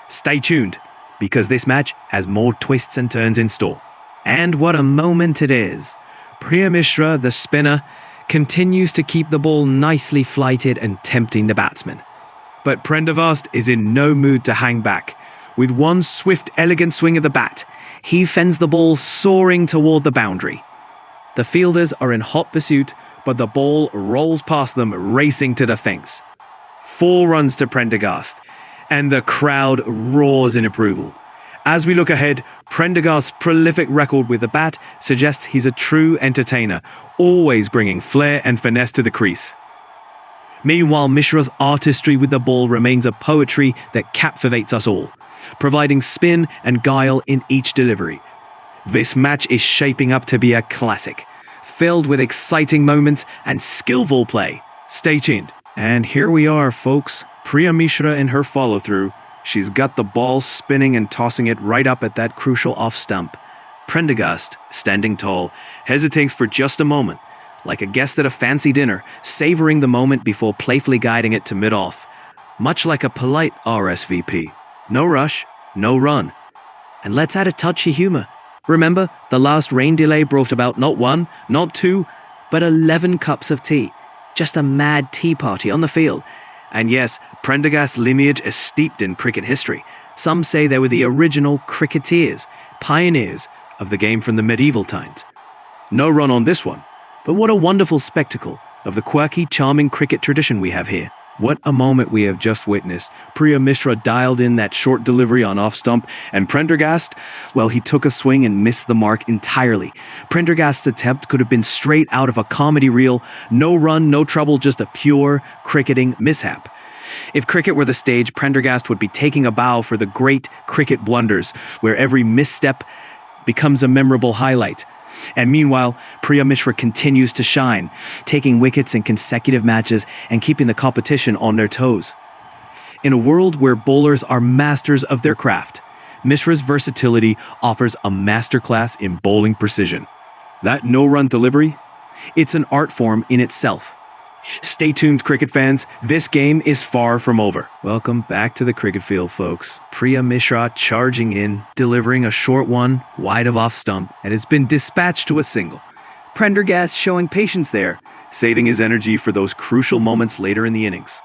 Stay tuned, because this match has more twists and turns in store. And what a moment it is. Priya Mishra, the spinner, continues to keep the ball nicely flighted and tempting the batsman. But Prendergast is in no mood to hang back. With one swift, elegant swing of the bat, he fends the ball soaring toward the boundary. The fielders are in hot pursuit, but the ball rolls past them, racing to the fence. 4 runs to Prendergast, and the crowd roars in approval. As we look ahead, Prendergast's prolific record with the bat suggests he's a true entertainer, always bringing flair and finesse to the crease. Meanwhile, Mishra's artistry with the ball remains a poetry that captivates us all, providing spin and guile in each delivery. This match is shaping up to be a classic, filled with exciting moments and skillful play. Stay tuned. And here we are, folks. Priya Mishra in her follow-through. She's got the ball spinning and tossing it right up at that crucial off-stump. Prendergast, standing tall, hesitates for just a moment, like a guest at a fancy dinner, savoring the moment before playfully guiding it to mid-off. Much like a polite RSVP. No rush, no run. And let's add a touch of humor. Remember, the last rain delay brought about not 1, not 2, but 11 cups of tea. Just a mad tea party on the field. And yes, Prendergast's lineage is steeped in cricket history. Some say they were the original cricketeers, pioneers of the game from the medieval times. No run on this one, but what a wonderful spectacle of the quirky, charming cricket tradition we have here. What a moment we have just witnessed. Priya Mishra dialed in that short delivery on off-stump, and Prendergast, well, he took a swing and missed the mark entirely. Prendergast's attempt could have been straight out of a comedy reel. No run, no trouble, just a pure cricketing mishap. If cricket were the stage, Prendergast would be taking a bow for the great cricket blunders, where every misstep becomes a memorable highlight. And meanwhile, Priya Mishra continues to shine, taking wickets in consecutive matches and keeping the competition on their toes. In a world where bowlers are masters of their craft, Mishra's versatility offers a masterclass in bowling precision. That no-run delivery? It's an art form in itself. Stay tuned, cricket fans. This game is far from over. Welcome back to the cricket field, folks. Priya Mishra charging in, delivering a short one, wide of off stump, and it's been dispatched to a single. Prendergast showing patience there, saving his energy for those crucial moments later in the innings.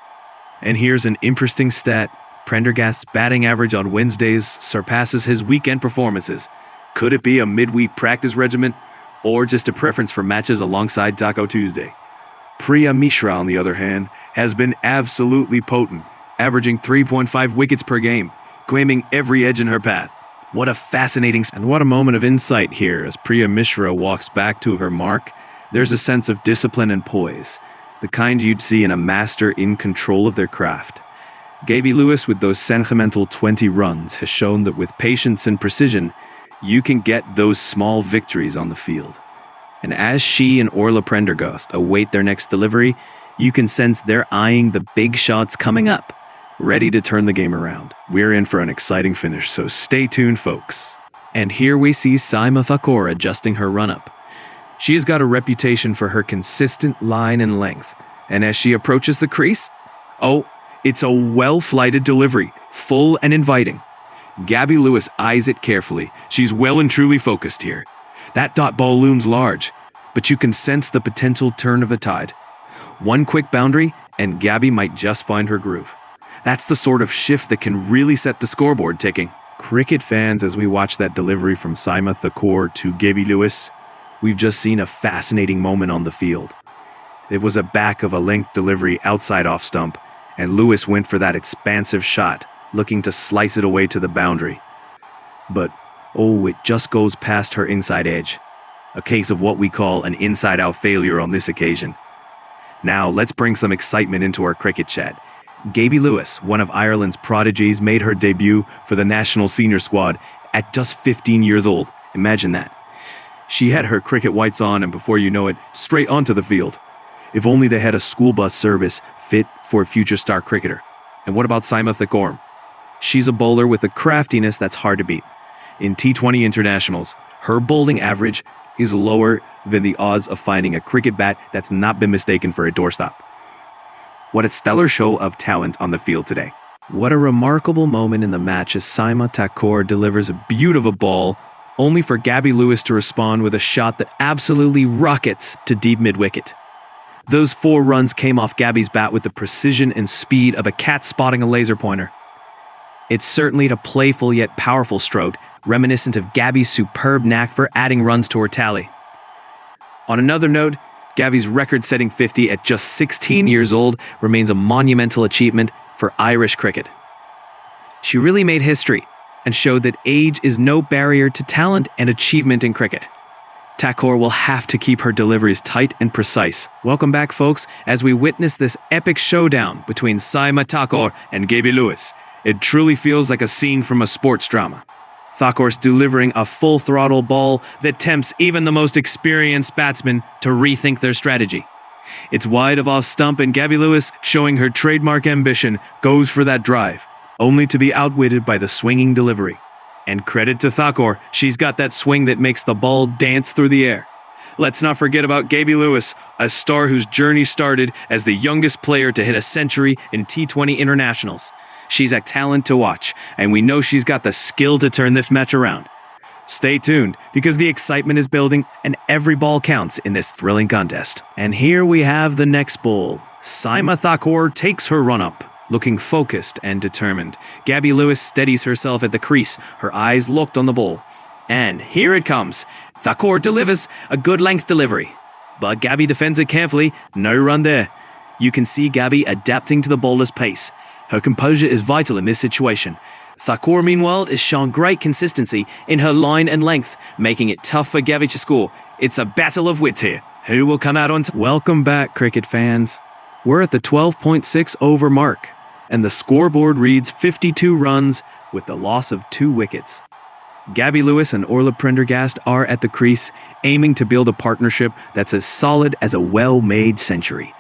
And here's an interesting stat. Prendergast's batting average on Wednesdays surpasses his weekend performances. Could it be a midweek practice regimen, or just a preference for matches alongside Taco Tuesday? Priya Mishra, on the other hand, has been absolutely potent, averaging 3.5 wickets per game, claiming every edge in her path. What a fascinating... And what a moment of insight here as Priya Mishra walks back to her mark. There's a sense of discipline and poise, the kind you'd see in a master in control of their craft. Gaby Lewis, with those sentimental 20 runs, has shown that with patience and precision, you can get those small victories on the field. And as she and Orla Prendergast await their next delivery, you can sense they're eyeing the big shots coming up, ready to turn the game around. We're in for an exciting finish, so stay tuned, folks. And here we see Saima Thakor adjusting her run-up. She has got a reputation for her consistent line and length, and as she approaches the crease, oh, it's a well-flighted delivery, full and inviting. Gaby Lewis eyes it carefully. She's well and truly focused here. That dot ball looms large, but you can sense the potential turn of the tide. One quick boundary, and Gaby might just find her groove. That's the sort of shift that can really set the scoreboard ticking. Cricket fans, as we watch that delivery from Saima Thakor to Gaby Lewis, we've just seen a fascinating moment on the field. It was a back of a length delivery outside off stump, and Lewis went for that expansive shot, looking to slice it away to the boundary. But oh, it just goes past her inside edge. A case of what we call an inside-out failure on this occasion. Now, let's bring some excitement into our cricket chat. Gaby Lewis, one of Ireland's prodigies, made her debut for the national senior squad at just 15 years old. Imagine that. She had her cricket whites on, and before you know it, straight onto the field. If only they had a school bus service fit for a future star cricketer. And what about Saima Thakor? She's a bowler with a craftiness that's hard to beat. In T20 internationals, her bowling average is lower than the odds of finding a cricket bat that's not been mistaken for a doorstop. What a stellar show of talent on the field today. What a remarkable moment in the match as Saima Thakor delivers a beautiful ball, only for Gaby Lewis to respond with a shot that absolutely rockets to deep mid-wicket. Those 4 runs came off Gaby's bat with the precision and speed of a cat spotting a laser pointer. It's certainly a playful yet powerful stroke, reminiscent of Gaby's superb knack for adding runs to her tally. On another note, Gaby's record-setting 50 at just 16 years old remains a monumental achievement for Irish cricket. She really made history and showed that age is no barrier to talent and achievement in cricket. Thakor will have to keep her deliveries tight and precise. Welcome back, folks, as we witness this epic showdown between Saima Thakor and Gaby Lewis. It truly feels like a scene from a sports drama. Thakor's delivering a full-throttle ball that tempts even the most experienced batsmen to rethink their strategy. It's wide of off stump, and Gaby Lewis, showing her trademark ambition, goes for that drive, only to be outwitted by the swinging delivery. And credit to Thakor, she's got that swing that makes the ball dance through the air. Let's not forget about Gaby Lewis, a star whose journey started as the youngest player to hit a century in T20 internationals. She's a talent to watch, and we know she's got the skill to turn this match around. Stay tuned, because the excitement is building and every ball counts in this thrilling contest. And here we have the next ball. Saima Thakor takes her run-up. Looking focused and determined, Gaby Lewis steadies herself at the crease, her eyes locked on the ball. And here it comes. Thakor delivers a good length delivery. But Gaby defends it carefully, no run there. You can see Gaby adapting to the bowler's pace. Her composure is vital in this situation. Thakor, meanwhile, has shown great consistency in her line and length, making it tough for Gaby to score. It's a battle of wits here. Who will come out on top? Welcome back, cricket fans. We're at the 12.6 over mark, and the scoreboard reads 52 runs with the loss of 2 wickets. Gaby Lewis and Orla Prendergast are at the crease, aiming to build a partnership that's as solid as a well-made century.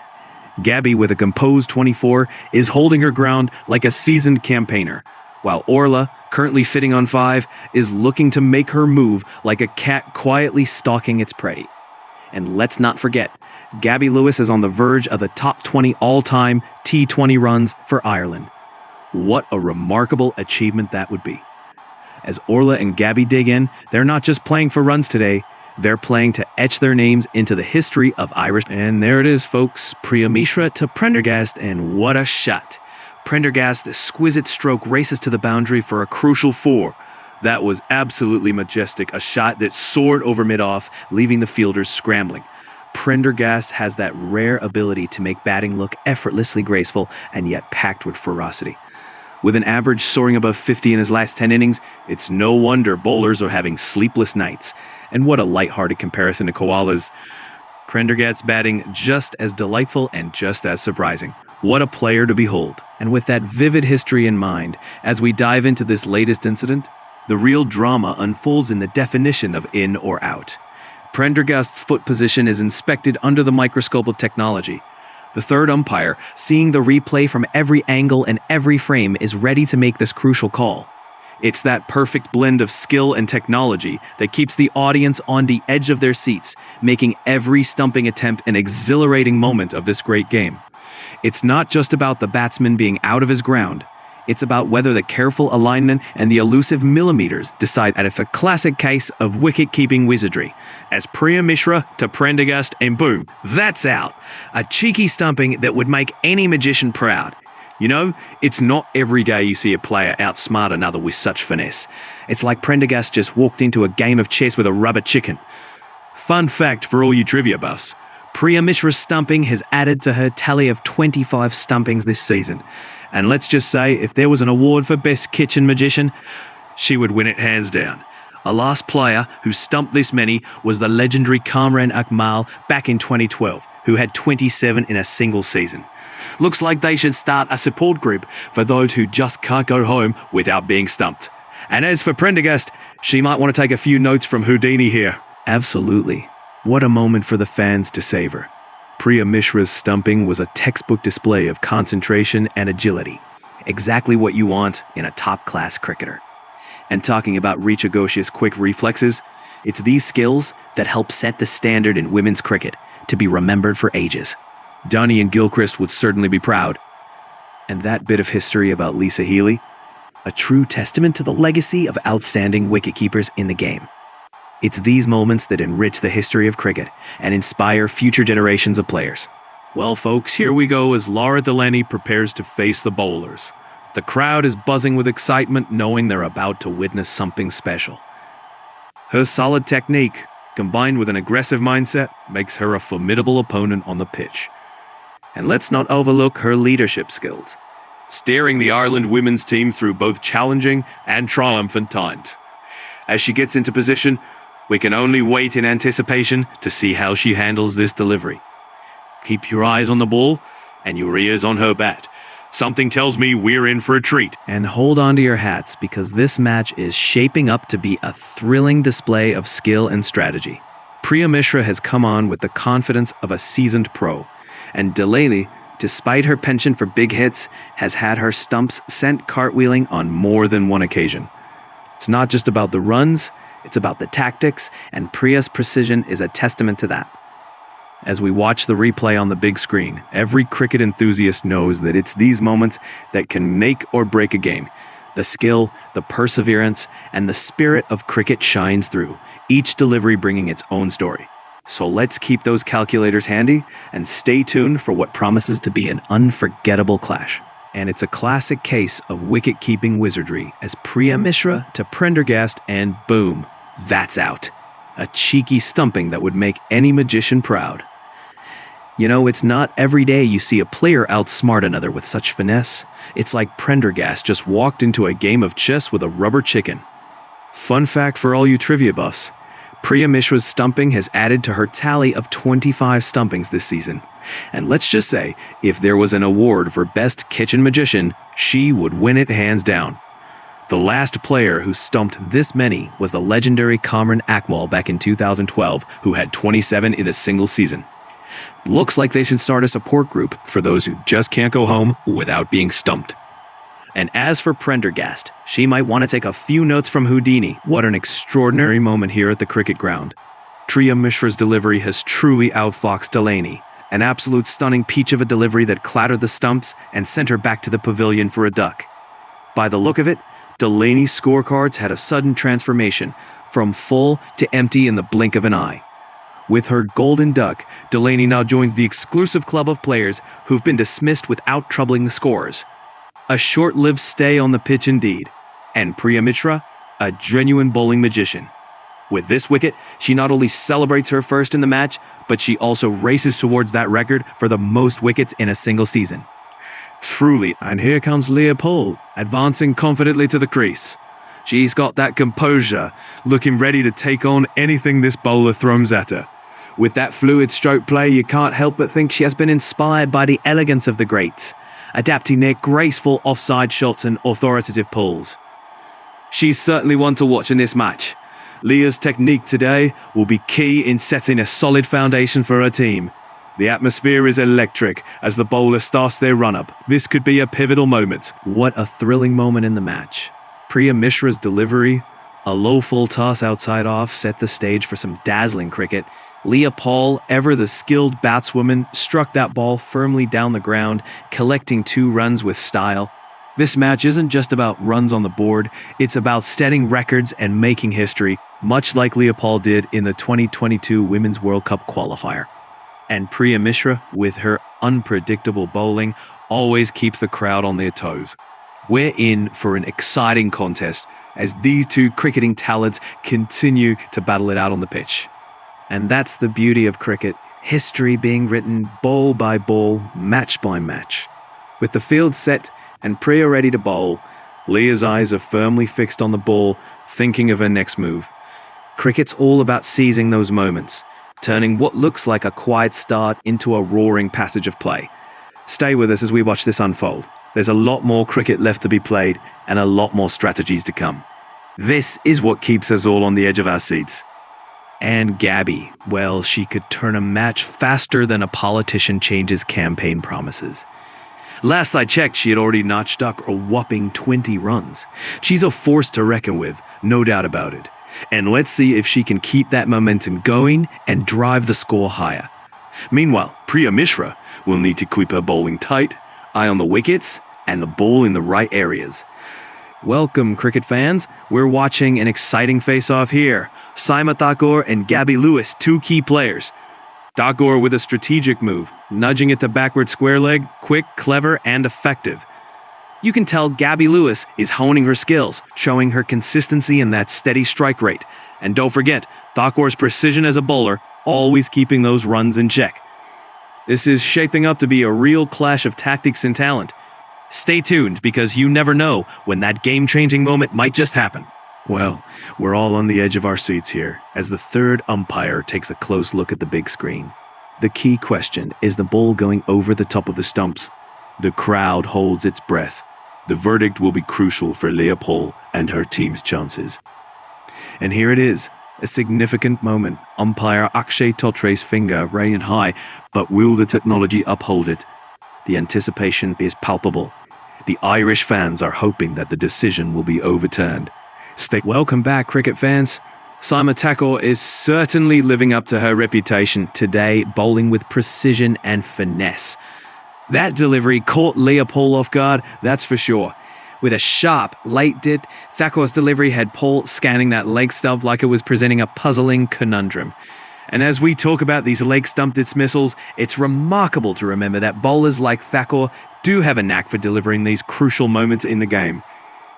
Gaby, with a composed 24, is holding her ground like a seasoned campaigner, while Orla, currently sitting on 5, is looking to make her move like a cat quietly stalking its prey. And let's not forget, Gaby Lewis is on the verge of the top 20 all-time T20 runs for Ireland. What a remarkable achievement that would be. As Orla and Gaby dig in, they're not just playing for runs today, they're playing to etch their names into the history of Irish. And there it is, folks. Priya Mishra to Prendergast, and what a shot. Prendergast's exquisite stroke races to the boundary for a crucial 4. That was absolutely majestic, a shot that soared over mid-off, leaving the fielders scrambling. Prendergast has that rare ability to make batting look effortlessly graceful and yet packed with ferocity. With an average soaring above 50 in his last 10 innings, it's no wonder bowlers are having sleepless nights. And what a lighthearted comparison to koalas. Prendergast's batting just as delightful and just as surprising. What a player to behold. And with that vivid history in mind, as we dive into this latest incident, the real drama unfolds in the definition of in or out. Prendergast's foot position is inspected under the microscope of technology. The third umpire, seeing the replay from every angle and every frame, is ready to make this crucial call. It's that perfect blend of skill and technology that keeps the audience on the edge of their seats, making every stumping attempt an exhilarating moment of this great game. It's not just about the batsman being out of his ground. It's about whether the careful alignment and the elusive millimeters decide that it's a classic case of wicket-keeping wizardry. As Priya Mishra to Prendergast, and boom, that's out. A cheeky stumping that would make any magician proud. You know, it's not every day you see a player outsmart another with such finesse. It's like Prendergast just walked into a game of chess with a rubber chicken. Fun fact for all you trivia buffs, Priya Mishra's stumping has added to her tally of 25 stumpings this season. And let's just say, if there was an award for Best Kitchen Magician, she would win it hands down. A last player who stumped this many was the legendary Kamran Akmal back in 2012, who had 27 in a single season. Looks like they should start a support group for those who just can't go home without being stumped. And as for Prendergast, she might want to take a few notes from Houdini here. Absolutely. What a moment for the fans to savor. Priya Mishra's stumping was a textbook display of concentration and agility. Exactly what you want in a top-class cricketer. And talking about Richa Ghosh's quick reflexes, it's these skills that help set the standard in women's cricket to be remembered for ages. Donny and Gilchrist would certainly be proud. And that bit of history about Lisa Healy, a true testament to the legacy of outstanding wicketkeepers in the game. It's these moments that enrich the history of cricket and inspire future generations of players. Well, folks, here we go as Delany prepares to face the bowlers. The crowd is buzzing with excitement, knowing they're about to witness something special. Her solid technique, combined with an aggressive mindset, makes her a formidable opponent on the pitch. And let's not overlook her leadership skills, steering the Ireland women's team through both challenging and triumphant times. As she gets into position, we can only wait in anticipation to see how she handles this delivery. Keep your eyes on the ball and your ears on her bat. Something tells me we're in for a treat. And hold on to your hats, because this match is shaping up to be a thrilling display of skill and strategy. Priya Mishra has come on with the confidence of a seasoned pro, and Delany, despite her penchant for big hits, has had her stumps sent cartwheeling on more than one occasion. It's not just about the runs, it's about the tactics, and Priya's precision is a testament to that. As we watch the replay on the big screen, every cricket enthusiast knows that it's these moments that can make or break a game. The skill, the perseverance, and the spirit of cricket shines through, each delivery bringing its own story. So let's keep those calculators handy and stay tuned for what promises to be an unforgettable clash. And it's a classic case of wicket-keeping wizardry, as Priya Mishra to Prendergast, and boom, that's out. A cheeky stumping that would make any magician proud. You know, it's not every day you see a player outsmart another with such finesse. It's like Prendergast just walked into a game of chess with a rubber chicken. Fun fact for all you trivia buffs, Priya Mishra's stumping has added to her tally of 25 stumpings this season. And let's just say, if there was an award for Best Kitchen Magician, she would win it hands down. The last player who stumped this many was the legendary Kamran Akmal back in 2012, who had 27 in a single season. Looks like they should start a support group for those who just can't go home without being stumped. And as for Prendergast, she might want to take a few notes from Houdini. What an extraordinary moment here at the cricket ground. Priya Mishra's delivery has truly outfoxed Delany. An absolute stunning peach of a delivery that clattered the stumps and sent her back to the pavilion for a duck. By the look of it, Delany's scorecards had a sudden transformation, from full to empty in the blink of an eye. With her golden duck, Delany now joins the exclusive club of players who've been dismissed without troubling the scores. A short-lived stay on the pitch indeed, and Priya Mishra, a genuine bowling magician. With this wicket, she not only celebrates her first in the match, but she also races towards that record for the most wickets in a single season. Truly, and here comes Leah, advancing confidently to the crease. She's got that composure, looking ready to take on anything this bowler throws at her. With that fluid stroke play, you can't help but think she has been inspired by the elegance of the greats, adapting their graceful offside shots and authoritative pulls. She's certainly one to watch in this match. Leah's technique today will be key in setting a solid foundation for her team. The atmosphere is electric as the bowler starts their run-up. This could be a pivotal moment. What a thrilling moment in the match. Priya Mishra's delivery, a low full toss outside off, set the stage for some dazzling cricket. Leah, ever the skilled batswoman, struck that ball firmly down the ground, collecting 2 runs with style. This match isn't just about runs on the board, it's about setting records and making history, much like Leah did in the 2022 Women's World Cup qualifier. And Priya Mishra, with her unpredictable bowling, always keeps the crowd on their toes. We're in for an exciting contest as these two cricketing talents continue to battle it out on the pitch. And that's the beauty of cricket, history being written ball by ball, match by match. With the field set and Priya ready to bowl, Leah's eyes are firmly fixed on the ball, thinking of her next move. Cricket's all about seizing those moments, turning what looks like a quiet start into a roaring passage of play. Stay with us as we watch this unfold. There's a lot more cricket left to be played and a lot more strategies to come. This is what keeps us all on the edge of our seats. And Gaby, well, she could turn a match faster than a politician changes campaign promises. Last I checked, she had already notched up a whopping 20 runs. She's a force to reckon with, no doubt about it. And let's see if she can keep that momentum going and drive the score higher. Meanwhile, Priya Mishra will need to keep her bowling tight, eye on the wickets, and the ball in the right areas. Welcome, cricket fans. We're watching an exciting face-off here. Saima Thakor and Gaby Lewis, 2 key players. Thakor with a strategic move, nudging it to backward square leg, quick, clever, and effective. You can tell Gaby Lewis is honing her skills, showing her consistency in that steady strike rate. And don't forget, Thakor's precision as a bowler, always keeping those runs in check. This is shaping up to be a real clash of tactics and talent. Stay tuned, because you never know when that game-changing moment might just happen. Well, we're all on the edge of our seats here, as the third umpire takes a close look at the big screen. The key question is the ball going over the top of the stumps. The crowd holds its breath. The verdict will be crucial for Leah and her team's chances. And here it is, a significant moment. Umpire Akshay Totre's finger ran high, but will the technology uphold it? The anticipation is palpable. The Irish fans are hoping that the decision will be overturned. Welcome back, cricket fans. Saima Thakor is certainly living up to her reputation today, bowling with precision and finesse. That delivery caught Leah off guard, that's for sure. With a sharp, late dit, Thakor's delivery had Paul scanning that leg stump like it was presenting a puzzling conundrum. And as we talk about these leg stump dismissals, it's remarkable to remember that bowlers like Thakor do have a knack for delivering these crucial moments in the game.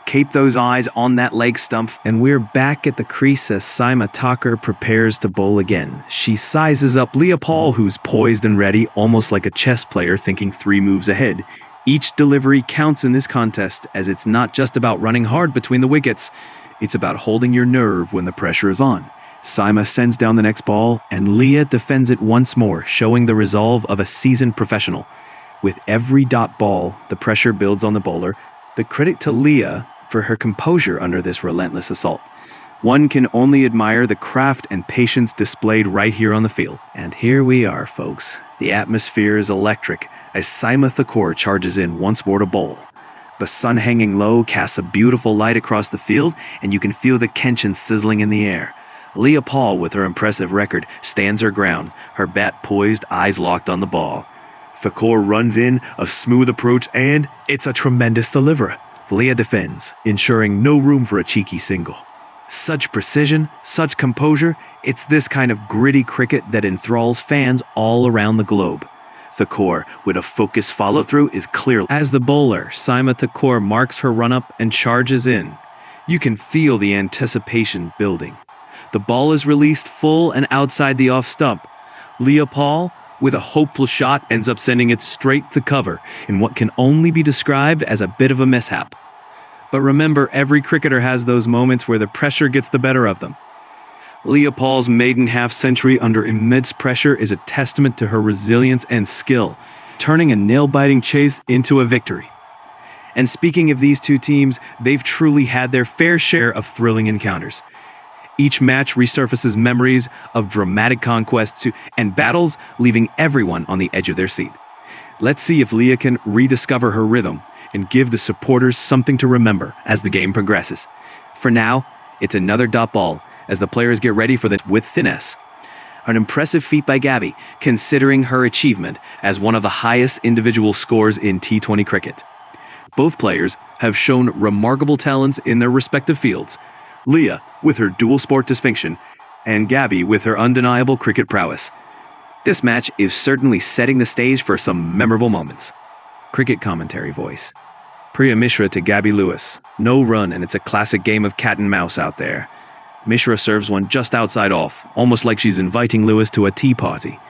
Keep those eyes on that leg stump. And we're back at the crease as Saima Thakor prepares to bowl again. She sizes up Leah, who's poised and ready, almost like a chess player thinking 3 moves ahead. Each delivery counts in this contest, as it's not just about running hard between the wickets. It's about holding your nerve when the pressure is on. Saima sends down the next ball, and Leah defends it once more, showing the resolve of a seasoned professional. With every dot ball, the pressure builds on the bowler, but credit to Leah for her composure under this relentless assault. One can only admire the craft and patience displayed right here on the field. And here we are, folks. The atmosphere is electric as Saima Thakor charges in once more to bowl. The sun hanging low casts a beautiful light across the field, and you can feel the tension sizzling in the air. Leah, with her impressive record, stands her ground, her bat poised, eyes locked on the ball. Thakor runs in, a smooth approach, and it's a tremendous delivery. Leah defends, ensuring no room for a cheeky single. Such precision, such composure, it's this kind of gritty cricket that enthralls fans all around the globe. Thakor, with a focused follow-through, is clear. As the bowler, Saima Thakor marks her run-up and charges in. You can feel the anticipation building. The ball is released full and outside the off stump. Leah, with a hopeful shot, ends up sending it straight to cover in what can only be described as a bit of a mishap. But remember, every cricketer has those moments where the pressure gets the better of them. Leah maiden half-century under immense pressure is a testament to her resilience and skill, turning a nail-biting chase into a victory. And speaking of these two teams, they've truly had their fair share of thrilling encounters. Each match resurfaces memories of dramatic conquests and battles, leaving everyone on the edge of their seat. Let's see if Leah can rediscover her rhythm and give the supporters something to remember as the game progresses. For now, it's another dot ball as the players get ready for with finesse. An impressive feat by Gaby, considering her achievement as one of the highest individual scores in T20 cricket. Both players have shown remarkable talents in their respective fields. Leah with her dual sport distinction, and Gaby with her undeniable cricket prowess. This match is certainly setting the stage for some memorable moments. Cricket commentary voice. Priya Mishra to Gaby Lewis. No run, and it's a classic game of cat and mouse out there. Mishra serves one just outside off, almost like she's inviting Lewis to a tea party.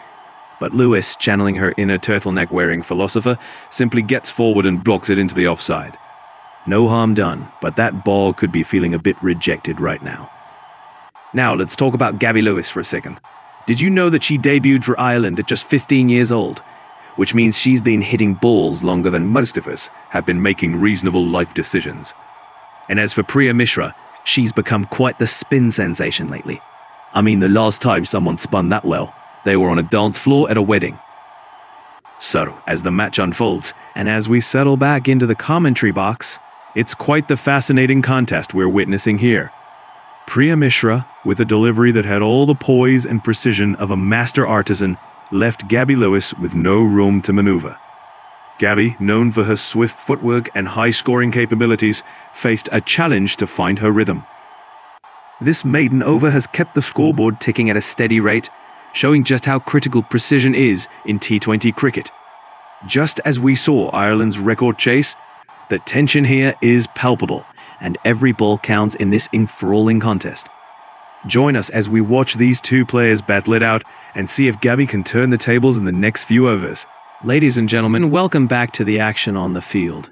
But Lewis, channeling her inner turtleneck-wearing philosopher, simply gets forward and blocks it into the offside. No harm done, but that ball could be feeling a bit rejected right now. Now let's talk about Gaby Lewis for a second. Did you know that she debuted for Ireland at just 15 years old? Which means she's been hitting balls longer than most of us have been making reasonable life decisions. And as for Priya Mishra, she's become quite the spin sensation lately. I mean, the last time someone spun that well, they were on a dance floor at a wedding. So, as the match unfolds, and as we settle back into the commentary box, it's quite the fascinating contest we're witnessing here. Priya Mishra, with a delivery that had all the poise and precision of a master artisan, left Gaby Lewis with no room to maneuver. Gaby, known for her swift footwork and high-scoring capabilities, faced a challenge to find her rhythm. This maiden over has kept the scoreboard ticking at a steady rate, showing just how critical precision is in T20 cricket. Just as we saw Ireland's record chase, The tension here is palpable, and every ball counts in this enthralling contest. Join us as we watch these two players battle it out and see if Gaby can turn the tables in the next few overs. Ladies and gentlemen, welcome back to the action on the field.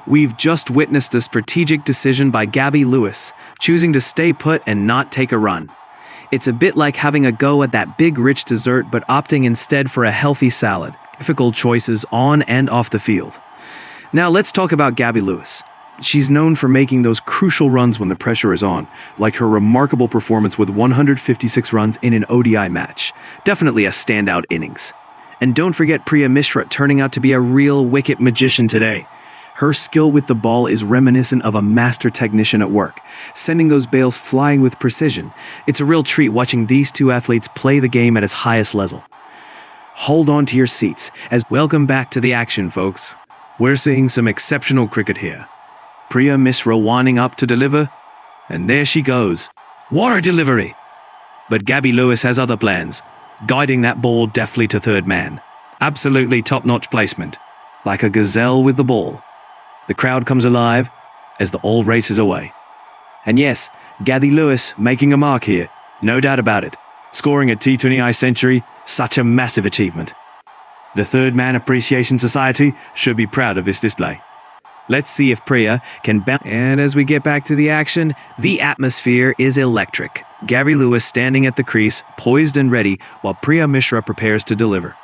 We've just witnessed a strategic decision by Gaby Lewis, choosing to stay put and not take a run. It's a bit like having a go at that big rich dessert but opting instead for a healthy salad. Difficult choices on and off the field. Now let's talk about Gaby Lewis. She's known for making those crucial runs when the pressure is on, like her remarkable performance with 156 runs in an ODI match. Definitely a standout innings. And don't forget Priya Mishra turning out to be a real wicket magician today. Her skill with the ball is reminiscent of a master technician at work, sending those bails flying with precision. It's a real treat watching these two athletes play the game at its highest level. Hold on to your seats as welcome back to the action, folks. We're seeing some exceptional cricket here. Priya Mishra winding up to deliver, and there she goes. What a delivery! But Gaby Lewis has other plans, guiding that ball deftly to third man. Absolutely top-notch placement, like a gazelle with the ball. The crowd comes alive as the all races away. And yes, Gaby Lewis making a mark here, no doubt about it. Scoring a T20I century, such a massive achievement. The Third Man Appreciation Society should be proud of this display. Let's see if Priya can bounce. And as we get back to the action, the atmosphere is electric. Gaby Lewis standing at the crease, poised and ready, while Priya Mishra prepares to deliver.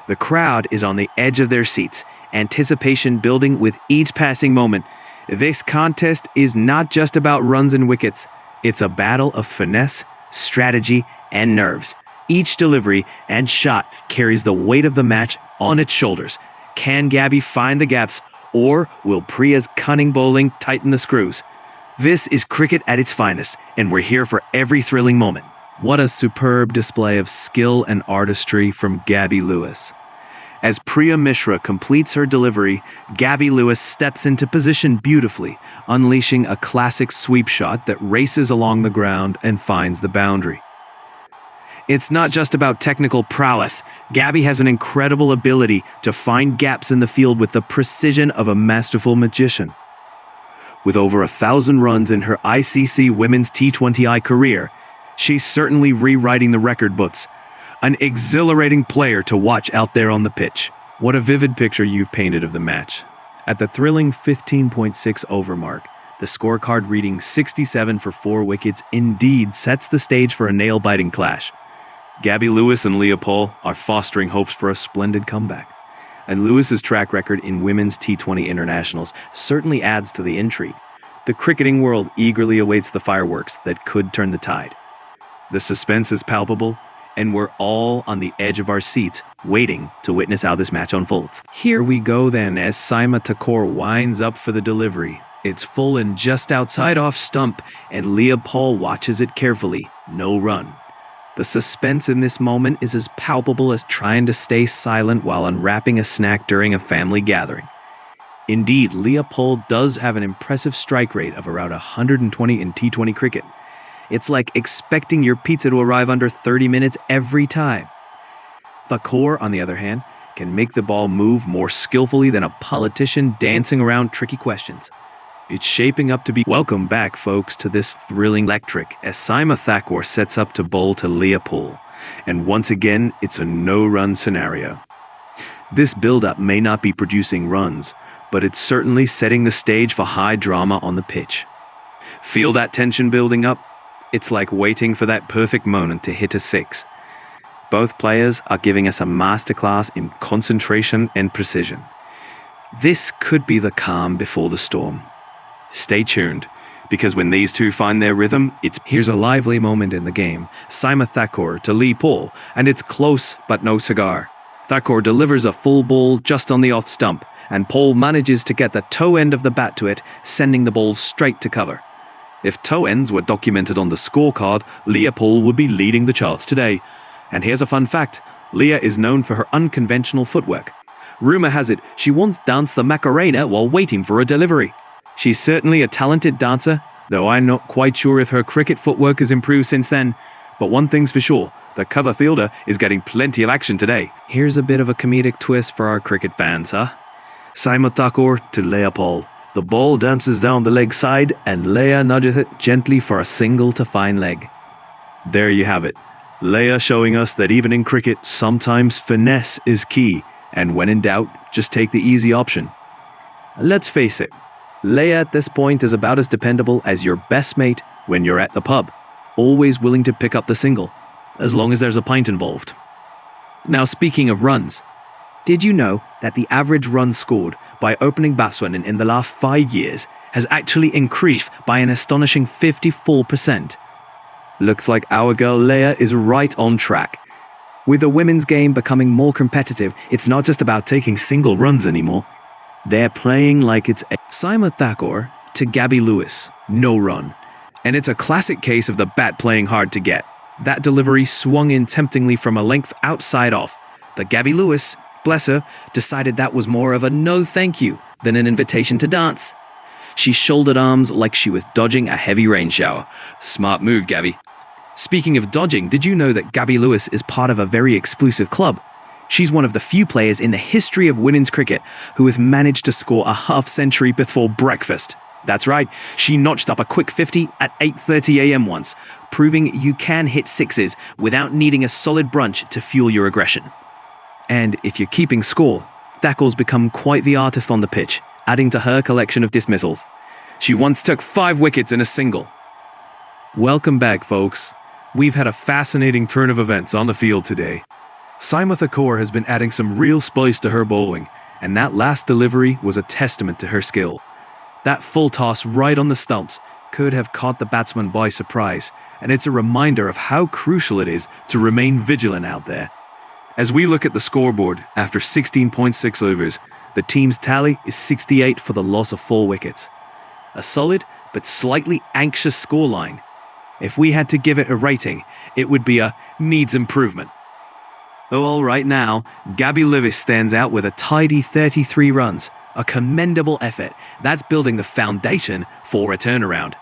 The crowd is on the edge of their seats, anticipation building with each passing moment. This contest is not just about runs and wickets. It's a battle of finesse, strategy, and nerves. Each delivery and shot carries the weight of the match on its shoulders. Can Gaby find the gaps, or will Priya's cunning bowling tighten the screws? This is cricket at its finest, and we're here for every thrilling moment. What a superb display of skill and artistry from Gaby Lewis. As Priya Mishra completes her delivery, Gaby Lewis steps into position beautifully, unleashing a classic sweep shot that races along the ground and finds the boundary. It's not just about technical prowess. Gaby has an incredible ability to find gaps in the field with the precision of a masterful magician. With over 1,000 runs in her ICC Women's T20I career, she's certainly rewriting the record books. An exhilarating player to watch out there on the pitch. What a vivid picture you've painted of the match. At the thrilling 15.6 over mark, the scorecard reading 67 for 4 wickets indeed sets the stage for a nail-biting clash. Gaby Lewis and Leah are fostering hopes for a splendid comeback. And Lewis's track record in women's T20 internationals certainly adds to the intrigue. The cricketing world eagerly awaits the fireworks that could turn the tide. The suspense is palpable, and we're all on the edge of our seats, waiting to witness how this match unfolds. Here we go then, as Saima Thakor winds up For the delivery, it's full and just outside off stump, and Leah watches it carefully. No run. The suspense in this moment is as palpable as trying to stay silent while unwrapping a snack during a family gathering. Indeed, Leah does have an impressive strike rate of around 120 in T20 cricket. It's like expecting your pizza to arrive under 30 minutes every time. Thakor, on the other hand, can make the ball move more skillfully than a politician dancing around tricky questions. It's shaping up to be welcome back, folks, to this thrilling electric as Saima Thakor sets up to bowl to Leah. And once again, it's a no-run scenario. This build-up may not be producing runs, but it's certainly setting the stage for high drama on the pitch. Feel that tension building up? It's like waiting for that perfect moment to hit a six. Both players are giving us a masterclass in concentration and precision. This could be the calm before the storm. Stay tuned, because when these two find their rhythm, Here's a lively moment in the game. Saima Thakor to Leah, and it's close but no cigar. Thakor delivers a full ball just on the off stump, and Paul manages to get the toe end of the bat to it, sending the ball straight to cover. If toe ends were documented on the scorecard, Leah would be leading the charts today. And here's a fun fact. Leah is known for her unconventional footwork. Rumor has it she once danced the Macarena while waiting for a delivery. She's certainly a talented dancer, though I'm not quite sure if her cricket footwork has improved since then. But one thing's for sure, the cover fielder is getting plenty of action today. Here's a bit of a comedic twist for our cricket fans, huh? Saima Thakor to Leah. The ball dances down the leg side and Leah nudges it gently for a single to fine leg. There you have it. Leah showing us that even in cricket, sometimes finesse is key, and when in doubt, just take the easy option. Let's face it, Leah at this point is about as dependable as your best mate when you're at the pub, always willing to pick up the single, as long as there's a pint involved. Now, speaking of runs, did you know that the average run scored by opening batsmen in the last 5 years has actually increased by an astonishing 54%? Looks like our girl Leah is right on track. With the women's game becoming more competitive, it's not just about taking single runs anymore. They're playing like it's Saima Thakor to Gaby Lewis, no run. And it's a classic case of the bat playing hard to get. That delivery swung in temptingly from a length outside off. The Gaby Lewis, bless her, decided that was more of a no thank you than an invitation to dance. She shouldered arms like she was dodging a heavy rain shower. Smart move, Gaby. Speaking of dodging, did you know that Gaby Lewis is part of a very exclusive club? She's one of the few players in the history of women's cricket who has managed to score a half-century before breakfast. That's right, she notched up a quick 50 at 8:30 a.m. once, proving you can hit sixes without needing a solid brunch to fuel your aggression. And if you're keeping score, Thakor's become quite the artist on the pitch, adding to her collection of dismissals. She once took 5 wickets in a single. Welcome back, folks. We've had a fascinating turn of events on the field today. Saima Thakor has been adding some real spice to her bowling, and that last delivery was a testament to her skill. That full toss right on the stumps could have caught the batsman by surprise, and it's a reminder of how crucial it is to remain vigilant out there. As we look at the scoreboard, after 16.6 overs, the team's tally is 68 for the loss of 4 wickets. A solid but slightly anxious scoreline. If we had to give it a rating, it would be a needs improvement. Well, right now, Gaby Lewis stands out with a tidy 33 runs, a commendable effort that's building the foundation for a turnaround.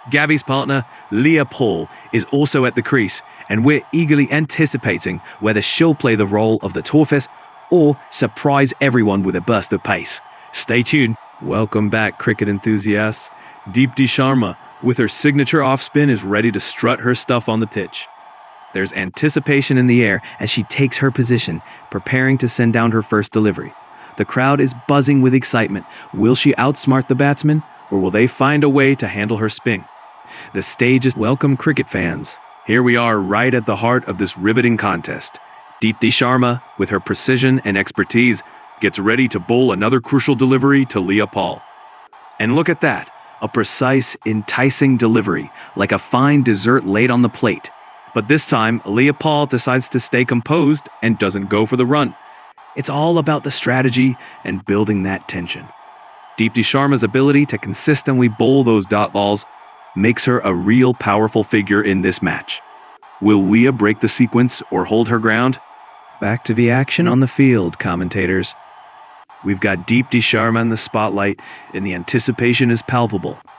Gaby's partner, Leah Paul, is also at the crease, and we're eagerly anticipating whether she'll play the role of the tortoise or surprise everyone with a burst of pace. Stay tuned. Welcome back, cricket enthusiasts. Deepti Sharma, with her signature off-spin, is ready to strut her stuff on the pitch. There's anticipation in the air as she takes her position, preparing to send down her first delivery. The crowd is buzzing with excitement. Will she outsmart the batsman, or will they find a way to handle her spin? The stage is welcome, cricket fans. Here we are right at the heart of this riveting contest. Deepti Sharma, with her precision and expertise, gets ready to bowl another crucial delivery to Leah Paul. And look at that. A precise, enticing delivery, like a fine dessert laid on the plate. But this time, Leah Paul decides to stay composed and doesn't go for the run. It's all about the strategy and building that tension. Deepti Sharma's ability to consistently bowl those dot balls makes her a real powerful figure in this match. Will Leah break the sequence or hold her ground? Back to the action on the field, commentators. We've got Deepti Sharma in the spotlight, and the anticipation is palpable.